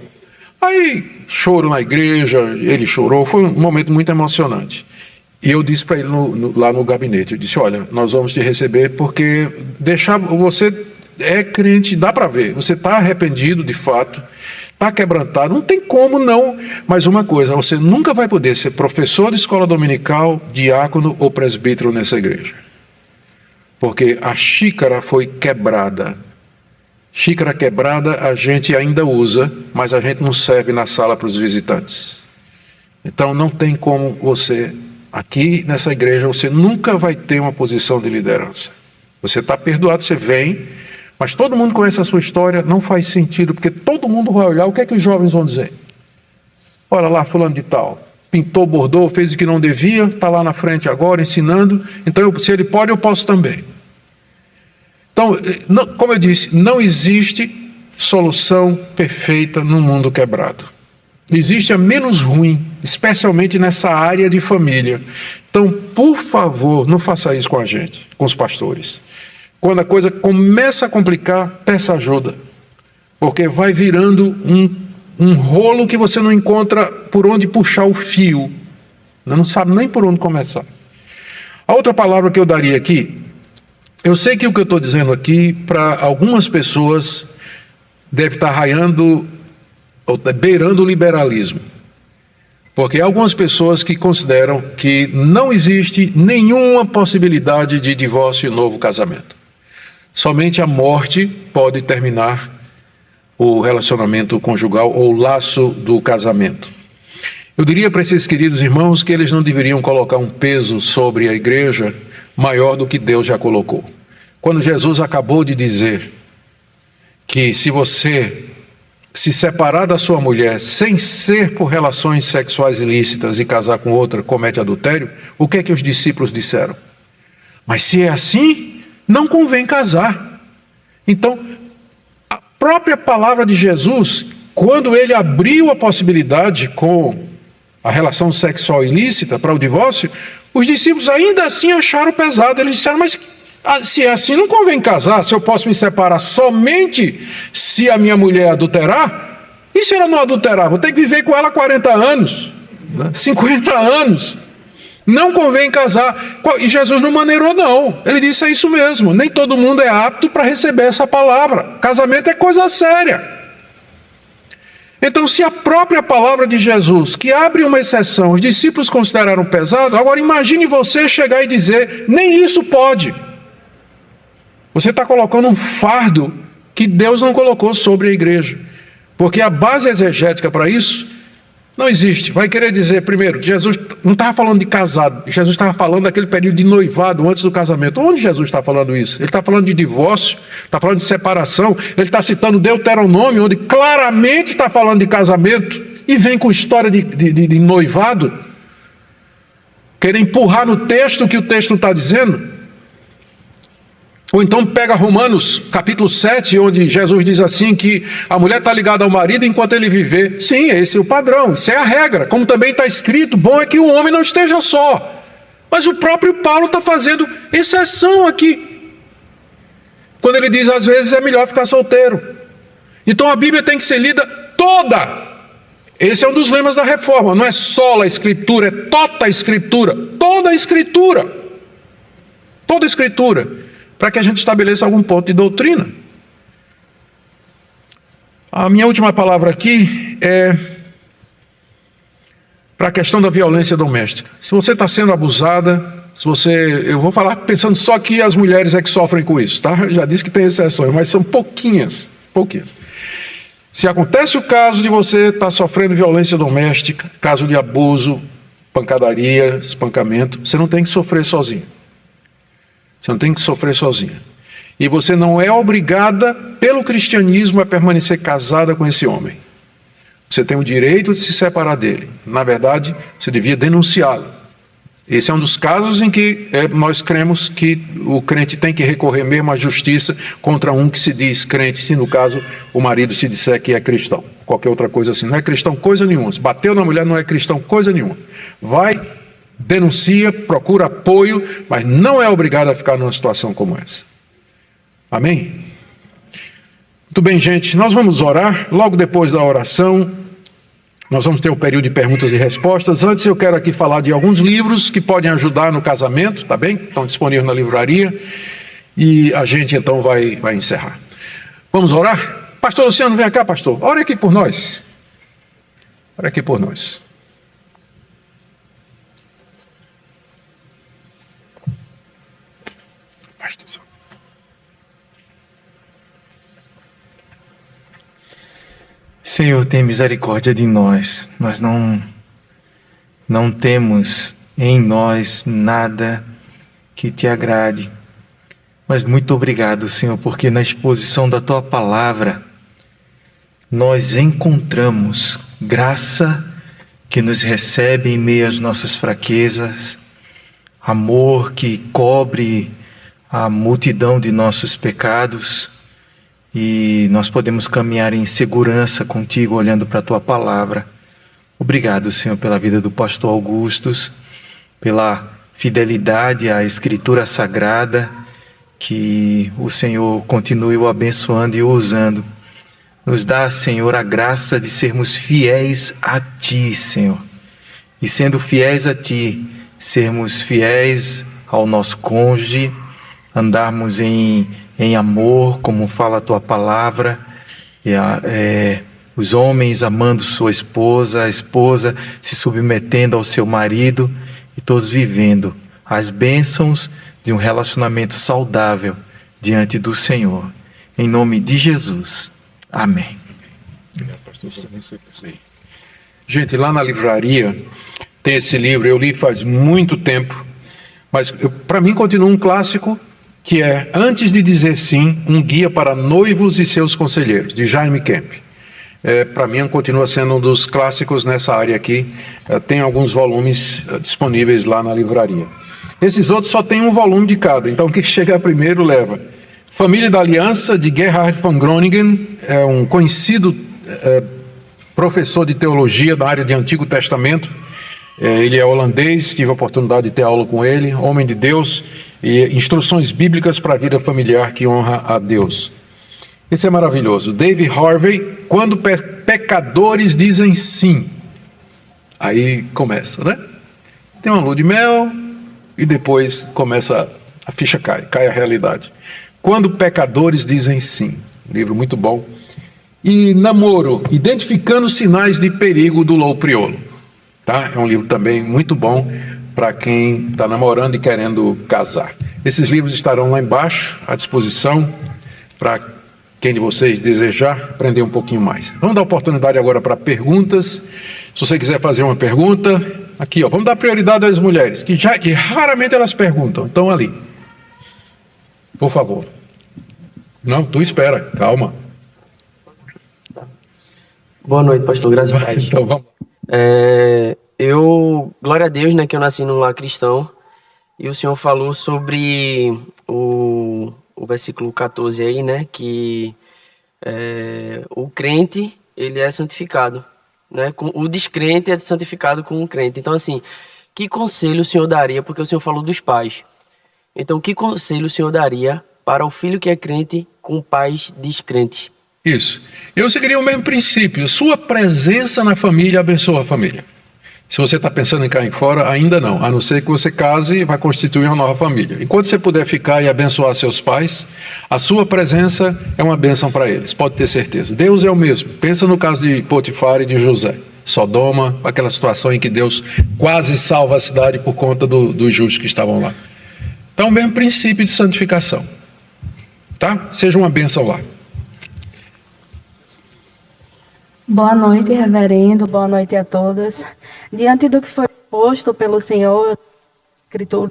Aí choro na igreja, ele chorou, foi um momento muito emocionante. E eu disse para ele lá no gabinete, eu disse, olha, nós vamos te receber porque você é crente, dá para ver, você está arrependido de fato, está quebrantado, não tem como não. Mas uma coisa, você nunca vai poder ser professor de escola dominical, diácono ou presbítero nessa igreja. Porque a xícara foi quebrada. Xícara quebrada a gente ainda usa, mas a gente não serve na sala para os visitantes. Então não tem como você, aqui nessa igreja, você nunca vai ter uma posição de liderança. Você está perdoado, você vem, mas todo mundo conhece a sua história, não faz sentido, porque todo mundo vai olhar, o que é que os jovens vão dizer? Olha lá, fulano de tal, pintou, bordou, fez o que não devia, está lá na frente agora ensinando, então se ele pode, eu posso também. Então, como eu disse, não existe solução perfeita no mundo quebrado. Existe a menos ruim, especialmente nessa área de família. Então, por favor, não faça isso com a gente, com os pastores. Quando a coisa começa a complicar, peça ajuda. Porque vai virando um rolo que você não encontra por onde puxar o fio. Não sabe nem por onde começar. A outra palavra que eu daria aqui, eu sei que o que eu estou dizendo aqui, para algumas pessoas, deve estar raiando, ou beirando o liberalismo. Porque há algumas pessoas que consideram que não existe nenhuma possibilidade de divórcio e novo casamento. Somente a morte pode terminar o relacionamento conjugal ou o laço do casamento. Eu diria para esses queridos irmãos que eles não deveriam colocar um peso sobre a igreja maior do que Deus já colocou. Quando Jesus acabou de dizer que se você se separar da sua mulher sem ser por relações sexuais ilícitas e casar com outra, comete adultério, o que é que os discípulos disseram? Mas se é assim, não convém casar. Então, a própria palavra de Jesus, quando ele abriu a possibilidade com a relação sexual ilícita para o divórcio, os discípulos ainda assim acharam pesado. Eles disseram, mas se é assim, não convém casar. Se eu posso me separar somente se a minha mulher adulterar, e se ela não adulterar? Vou ter que viver com ela 40 anos, 50 anos. Não convém casar. E Jesus não maneirou, não. Ele disse, é isso mesmo. Nem todo mundo é apto para receber essa palavra. Casamento é coisa séria. Então, se a própria palavra de Jesus, que abre uma exceção, os discípulos consideraram pesado, agora imagine você chegar e dizer, nem isso pode. Você está colocando um fardo que Deus não colocou sobre a igreja. Porque a base exegética para isso não existe. Vai querer dizer, primeiro, que Jesus não estava falando de casado. Jesus estava falando daquele período de noivado antes do casamento. Onde Jesus está falando isso? Ele está falando de divórcio, está falando de separação. Ele está citando Deuteronômio, onde claramente está falando de casamento. E vem com história de noivado. Querer empurrar no texto o que o texto não está dizendo. Ou então pega Romanos capítulo 7, onde Jesus diz assim que a mulher está ligada ao marido enquanto ele viver. Sim, esse é o padrão, isso é a regra. Como também está escrito, bom é que o homem não esteja só. Mas o próprio Paulo está fazendo exceção aqui. Quando ele diz, às vezes é melhor ficar solteiro. Então a Bíblia tem que ser lida toda. Esse é um dos lemas da reforma. Não é só a escritura, é toda a escritura. Toda a escritura. Toda a escritura. Para que a gente estabeleça algum ponto de doutrina. A minha última palavra aqui é para a questão da violência doméstica. Se você está sendo abusada, eu vou falar pensando só que as mulheres é que sofrem com isso, tá? Eu já disse que tem exceções, mas são pouquinhas. Se acontece o caso de você estar sofrendo violência doméstica, caso de abuso, pancadaria, espancamento, você não tem que sofrer sozinho. Você não tem que sofrer sozinha. E você não é obrigada, pelo cristianismo, a permanecer casada com esse homem. Você tem o direito de se separar dele. Na verdade, você devia denunciá-lo. Esse é um dos casos em que nós cremos que o crente tem que recorrer mesmo à justiça contra um que se diz crente, se no caso o marido se disser que é cristão. Qualquer outra coisa assim. Não é cristão coisa nenhuma. Se bateu na mulher, não é cristão coisa nenhuma. Vai, denuncia, procura apoio, mas não é obrigado a ficar numa situação como essa. Amém? Muito bem, gente, nós vamos orar. Logo depois da oração, Nós vamos ter um período de perguntas e respostas. Antes eu quero aqui falar de alguns livros que podem ajudar no casamento, tá bem? Estão disponíveis na livraria. E a gente então vai encerrar. Vamos orar? Pastor Luciano, vem cá, pastor. Ore aqui por nós. Ore aqui por nós. Pastor. Senhor, tem misericórdia de nós. Nós não temos em nós nada que te agrade. Mas muito obrigado, Senhor, porque na exposição da Tua Palavra nós encontramos graça que nos recebe em meio às nossas fraquezas, amor que cobre a multidão de nossos pecados, e nós podemos caminhar em segurança contigo olhando para a Tua Palavra. Obrigado, Senhor, pela vida do pastor Augustus, pela fidelidade à Escritura Sagrada, que o Senhor continue o abençoando e o usando. Nos dá, Senhor, a graça de sermos fiéis a Ti, Senhor. E sendo fiéis a Ti, sermos fiéis ao nosso cônjuge, andarmos em amor, como fala a Tua Palavra, os homens amando sua esposa, a esposa se submetendo ao seu marido, e todos vivendo as bênçãos de um relacionamento saudável diante do Senhor. Em nome de Jesus. Amém. Gente, lá na livraria tem esse livro, eu li faz muito tempo, mas para mim continua um clássico, que é Antes de Dizer Sim, um guia para noivos e seus conselheiros, de Jaime Kemp. Para mim continua sendo um dos clássicos nessa área aqui. Tem alguns volumes disponíveis lá na livraria. Esses outros só tem um volume de cada, então o que chegar primeiro leva. Família da Aliança, de Gerhard von Groningen, é um conhecido professor de teologia da área de Antigo Testamento. Ele é holandês, tive a oportunidade de ter aula com ele, homem de Deus, e instruções bíblicas para a vida familiar que honra a Deus. Esse é maravilhoso. David Harvey, Quando Pecadores Dizem Sim. Aí começa, né? Tem uma lua de mel e depois começa, a ficha cai a realidade. Quando Pecadores Dizem Sim. Livro muito bom. E Namoro, Identificando Sinais de Perigo, do Lou Priolo. Tá? É um livro também muito bom para quem está namorando e querendo casar. Esses livros estarão lá embaixo, à disposição, para quem de vocês desejar aprender um pouquinho mais. Vamos dar oportunidade agora para perguntas. Se você quiser fazer uma pergunta, aqui, ó, vamos dar prioridade às mulheres, que raramente elas perguntam, estão ali. Por favor. Não, tu espera, calma. Boa noite, pastor. Graças a Deus. Então, vamos. Glória a Deus, né, que eu nasci num lar cristão, e o Senhor falou sobre o versículo 14 aí, né, que o crente, ele é santificado, né, o descrente é santificado com o crente. Então, assim, que conselho o Senhor daria, porque o Senhor falou dos pais, então, que conselho o Senhor daria para o filho que é crente com pais descrentes? Isso. Eu seguiria o mesmo princípio. Sua presença na família abençoa a família. Se você está pensando em cair fora, ainda não. A não ser que você case e vai constituir uma nova família. Enquanto você puder ficar e abençoar seus pais, a sua presença é uma bênção para eles. Pode ter certeza. Deus é o mesmo. Pensa no caso de Potifar e de José. Sodoma, aquela situação em que Deus quase salva a cidade por conta dos justos que estavam lá. Então, o mesmo princípio de santificação. Tá? Seja uma bênção lá. Boa noite, reverendo. Boa noite a todos. Diante do que foi posto pelo Senhor, Escritura,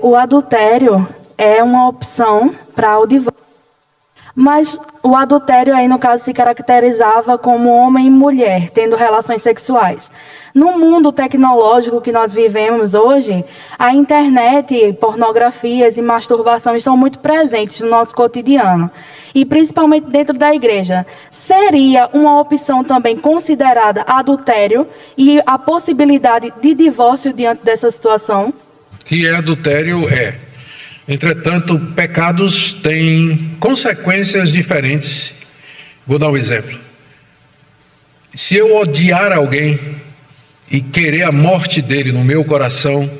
o adultério é uma opção para o divórcio. Mas o adultério aí, no caso, se caracterizava como homem e mulher, tendo relações sexuais. No mundo tecnológico que nós vivemos hoje, a internet, pornografias e masturbação estão muito presentes no nosso cotidiano. E principalmente dentro da igreja. Seria uma opção também considerada adultério e a possibilidade de divórcio diante dessa situação? Que adultério é. Entretanto, pecados têm consequências diferentes. Vou dar um exemplo. Se eu odiar alguém e querer a morte dele no meu coração,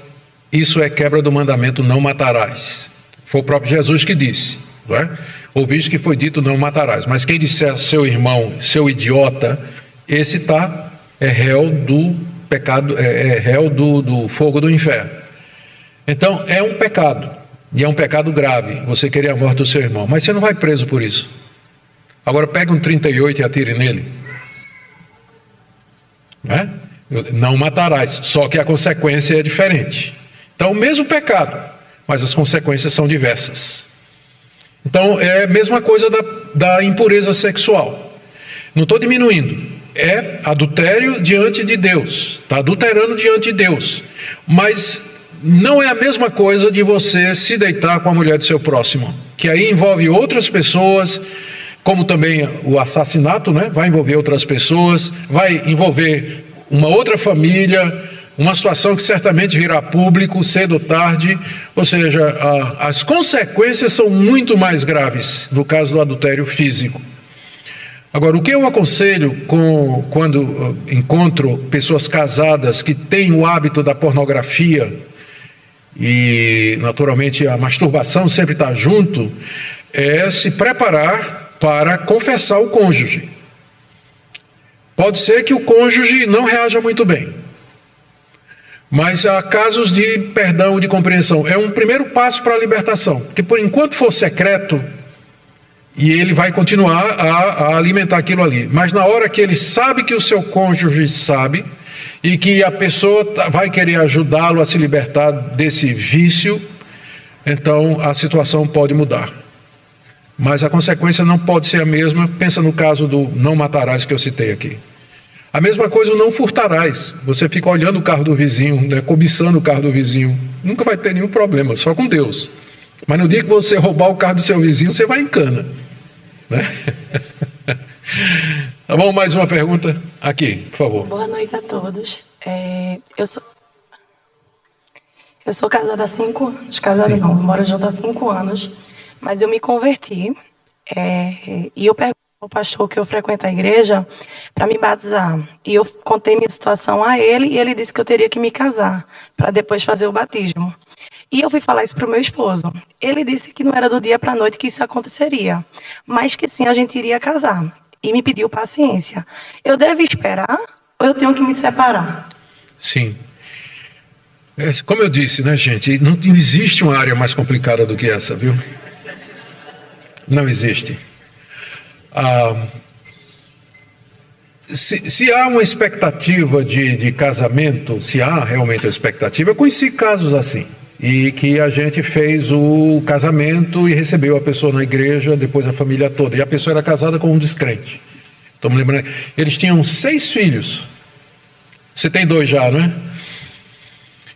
isso é quebra do mandamento, não matarás. Foi o próprio Jesus que disse, não é? Ouviste que foi dito, não matarás. Mas quem disser seu irmão, seu idiota, esse é réu do pecado, é réu do fogo do inferno. Então, é um pecado, e é um pecado grave, você querer a morte do seu irmão, mas você não vai preso por isso. Agora pega um 38 e atire nele. Não matarás, só que a consequência é diferente. Então, o mesmo pecado, mas as consequências são diversas. Então, é a mesma coisa da impureza sexual. Não estou diminuindo. É adultério diante de Deus. Está adulterando diante de Deus. Mas não é a mesma coisa de você se deitar com a mulher do seu próximo, que aí envolve outras pessoas, como também o assassinato, né? Vai envolver outras pessoas, vai envolver uma outra família, uma situação que certamente virá público cedo ou tarde, ou seja, as consequências são muito mais graves no caso do adultério físico. Agora, o que eu aconselho quando encontro pessoas casadas que têm o hábito da pornografia, e naturalmente a masturbação sempre está junto, é se preparar para confessar o cônjuge. Pode ser que o cônjuge não reaja muito bem, mas há casos de perdão e de compreensão. É um primeiro passo para a libertação, porque por enquanto for secreto, e ele vai continuar a alimentar aquilo ali. Mas na hora que ele sabe que o seu cônjuge sabe, e que a pessoa vai querer ajudá-lo a se libertar desse vício, então a situação pode mudar. Mas a consequência não pode ser a mesma. Pensa no caso do não matarás que eu citei aqui. A mesma coisa o não furtarás. Você fica olhando o carro do vizinho, né, cobiçando o carro do vizinho. Nunca vai ter nenhum problema, só com Deus. Mas no dia que você roubar o carro do seu vizinho, você vai em cana, né? Tá bom, mais uma pergunta? Aqui, por favor. Boa noite a todos. Eu sou casada há 5 anos. Casada não, moro junto há 5 anos. Mas eu me converti. E eu perguntei ao pastor que eu frequento a igreja para me batizar. E eu contei minha situação a ele e ele disse que eu teria que me casar para depois fazer o batismo. E eu fui falar isso para o meu esposo. Ele disse que não era do dia para a noite que isso aconteceria, mas que sim, a gente iria casar. E me pediu paciência. Eu devo esperar ou eu tenho que me separar? Sim. Como eu disse, né, gente? Não existe uma área mais complicada do que essa, viu? Não existe. Se há uma expectativa de casamento, se há realmente uma expectativa, eu conheci casos assim. E que a gente fez o casamento e recebeu a pessoa na igreja, depois a família toda. E a pessoa era casada com um descrente. Estou me lembrando. Eles tinham 6 filhos. Você tem 2 já, não é?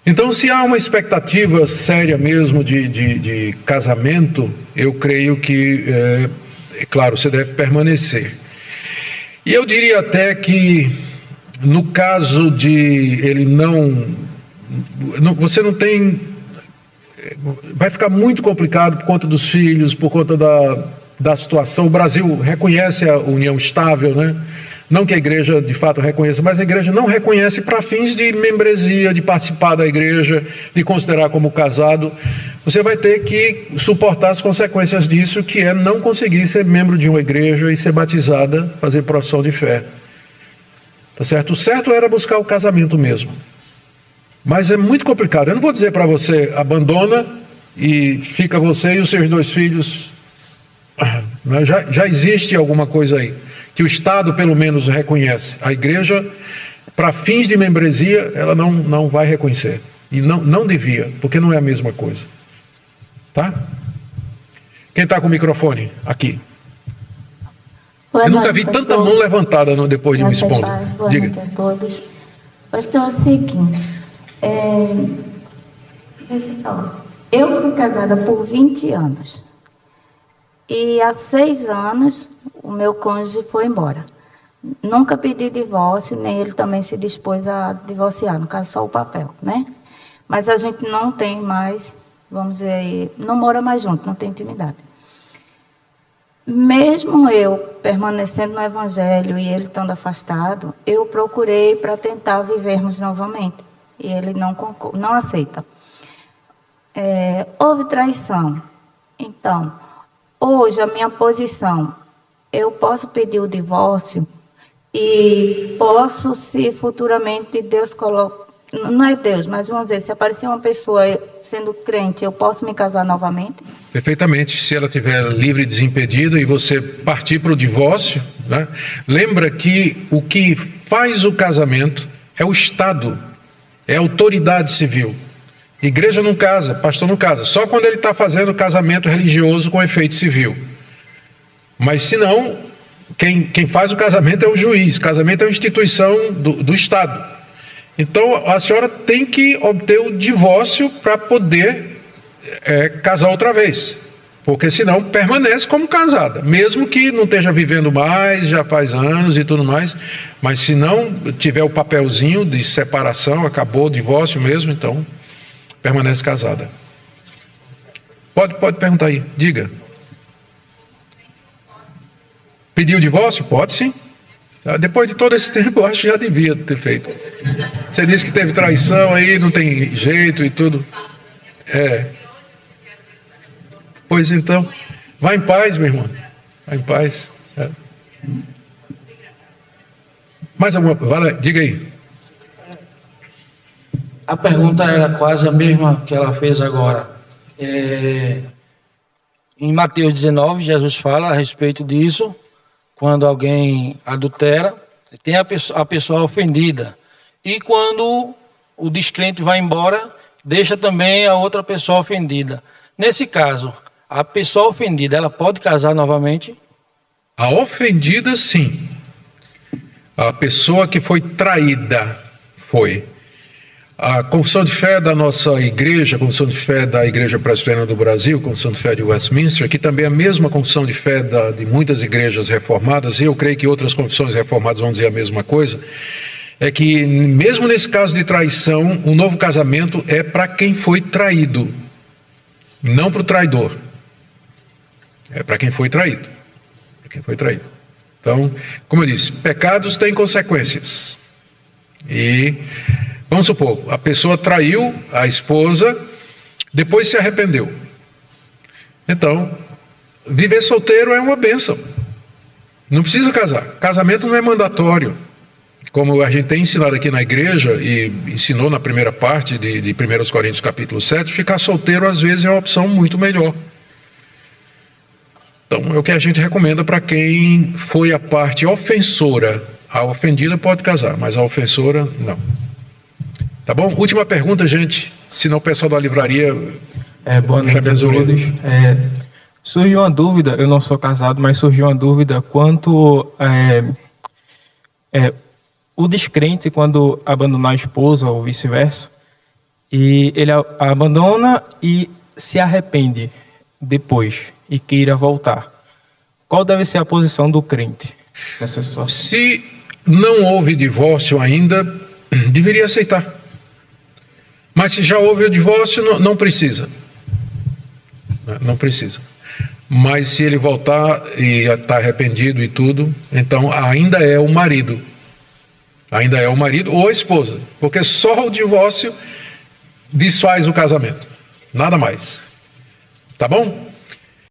Então, se há uma expectativa séria mesmo de casamento, eu creio que, é claro, você deve permanecer. E eu diria até que, no caso de ele você não tem... Vai ficar muito complicado por conta dos filhos, por conta da situação. O Brasil reconhece a união estável, né? Não que a igreja de fato reconheça, mas a igreja não reconhece para fins de membresia, de participar da igreja, de considerar como casado. Você vai ter que suportar as consequências disso, que é não conseguir ser membro de uma igreja e ser batizada, fazer profissão de fé. Tá certo? O certo era buscar o casamento mesmo. Mas é muito complicado. Eu não vou dizer para você, abandona e fica você e os seus 2 filhos. Já existe alguma coisa aí, que o Estado pelo menos reconhece. A igreja, para fins de membresia, ela não vai reconhecer. E não devia, porque não é a mesma coisa. Tá? Quem está com o microfone? Aqui. Eu nunca vi tanta mão levantada depois de me expondo. Boa noite a todos. Pastor, é o seguinte... deixa só. Eu fui casada por 20 anos. E há 6 anos, o meu cônjuge foi embora. Nunca pedi divórcio, nem ele também se dispôs a divorciar, no caso só o papel, né? Mas a gente não tem mais, vamos dizer, não mora mais junto, não tem intimidade. mesmo eu permanecendo no Evangelho e ele estando afastado, eu procurei para tentar vivermos novamente. E ele não aceita. Houve traição. Então, hoje a minha posição, eu posso pedir o divórcio e posso, se futuramente Deus coloca, não é Deus, mas vamos dizer, se aparecer uma pessoa sendo crente, eu posso me casar novamente? Perfeitamente, se ela estiver livre e desimpedida e você partir para o divórcio, né? Lembra que o que faz o casamento é o Estado, é a autoridade civil. Igreja não casa, pastor não casa, só quando ele está fazendo casamento religioso com efeito civil. Mas se não, quem faz o casamento é o juiz, casamento é uma instituição do Estado. Então a senhora tem que obter o divórcio para poder casar outra vez, porque senão permanece como casada, mesmo que não esteja vivendo mais, já faz anos e tudo mais, mas se não tiver o papelzinho de separação, acabou o divórcio mesmo, então permanece casada. Pode perguntar aí, diga. Pediu o divórcio? Pode sim. Depois de todo esse tempo, eu acho que já devia ter feito. Você disse que teve traição aí, não tem jeito e tudo. Pois então, vá em paz, minha irmã. Vá em paz. Mais alguma? Vai, diga aí. A pergunta era quase a mesma que ela fez agora. Em Mateus 19, Jesus fala a respeito disso. Quando alguém adultera, tem a pessoa ofendida. E quando o descrente vai embora, deixa também a outra pessoa ofendida. Nesse caso, a pessoa ofendida, ela pode casar novamente? A ofendida, sim. A pessoa que foi traída, foi. A confissão de fé da nossa igreja, a confissão de fé da Igreja Presbiteriana do Brasil, a confissão de fé de Westminster, que também é a mesma confissão de fé de muitas igrejas reformadas, e eu creio que outras confissões reformadas vão dizer a mesma coisa, é que mesmo nesse caso de traição, o novo casamento é para quem foi traído, não para o traidor. É para quem foi traído. Para quem foi traído. Então, como eu disse, pecados têm consequências. E vamos supor, a pessoa traiu a esposa, depois se arrependeu. Então, viver solteiro é uma bênção. Não precisa casar. Casamento não é mandatório. Como a gente tem ensinado aqui na igreja, e ensinou na primeira parte de 1 Coríntios capítulo 7, ficar solteiro às vezes é uma opção muito melhor. Então, é o que a gente recomenda para quem foi a parte ofensora. A ofendida pode casar, mas a ofensora, não. Tá bom? Última pergunta, gente. Senão o pessoal da livraria... Boa noite a todos. Surgiu uma dúvida, eu não sou casado, mas surgiu uma dúvida quanto o descrente, quando abandonar a esposa ou vice-versa, e ele abandona e se arrepende depois e queira voltar. Qual deve ser a posição do crente nessa situação? Se não houve divórcio ainda, deveria aceitar. Mas se já houve o divórcio, não precisa. Não precisa. Mas se ele voltar e está arrependido e tudo, então ainda é o marido. Ainda é o marido ou a esposa. Porque só o divórcio desfaz o casamento. Nada mais. Tá bom?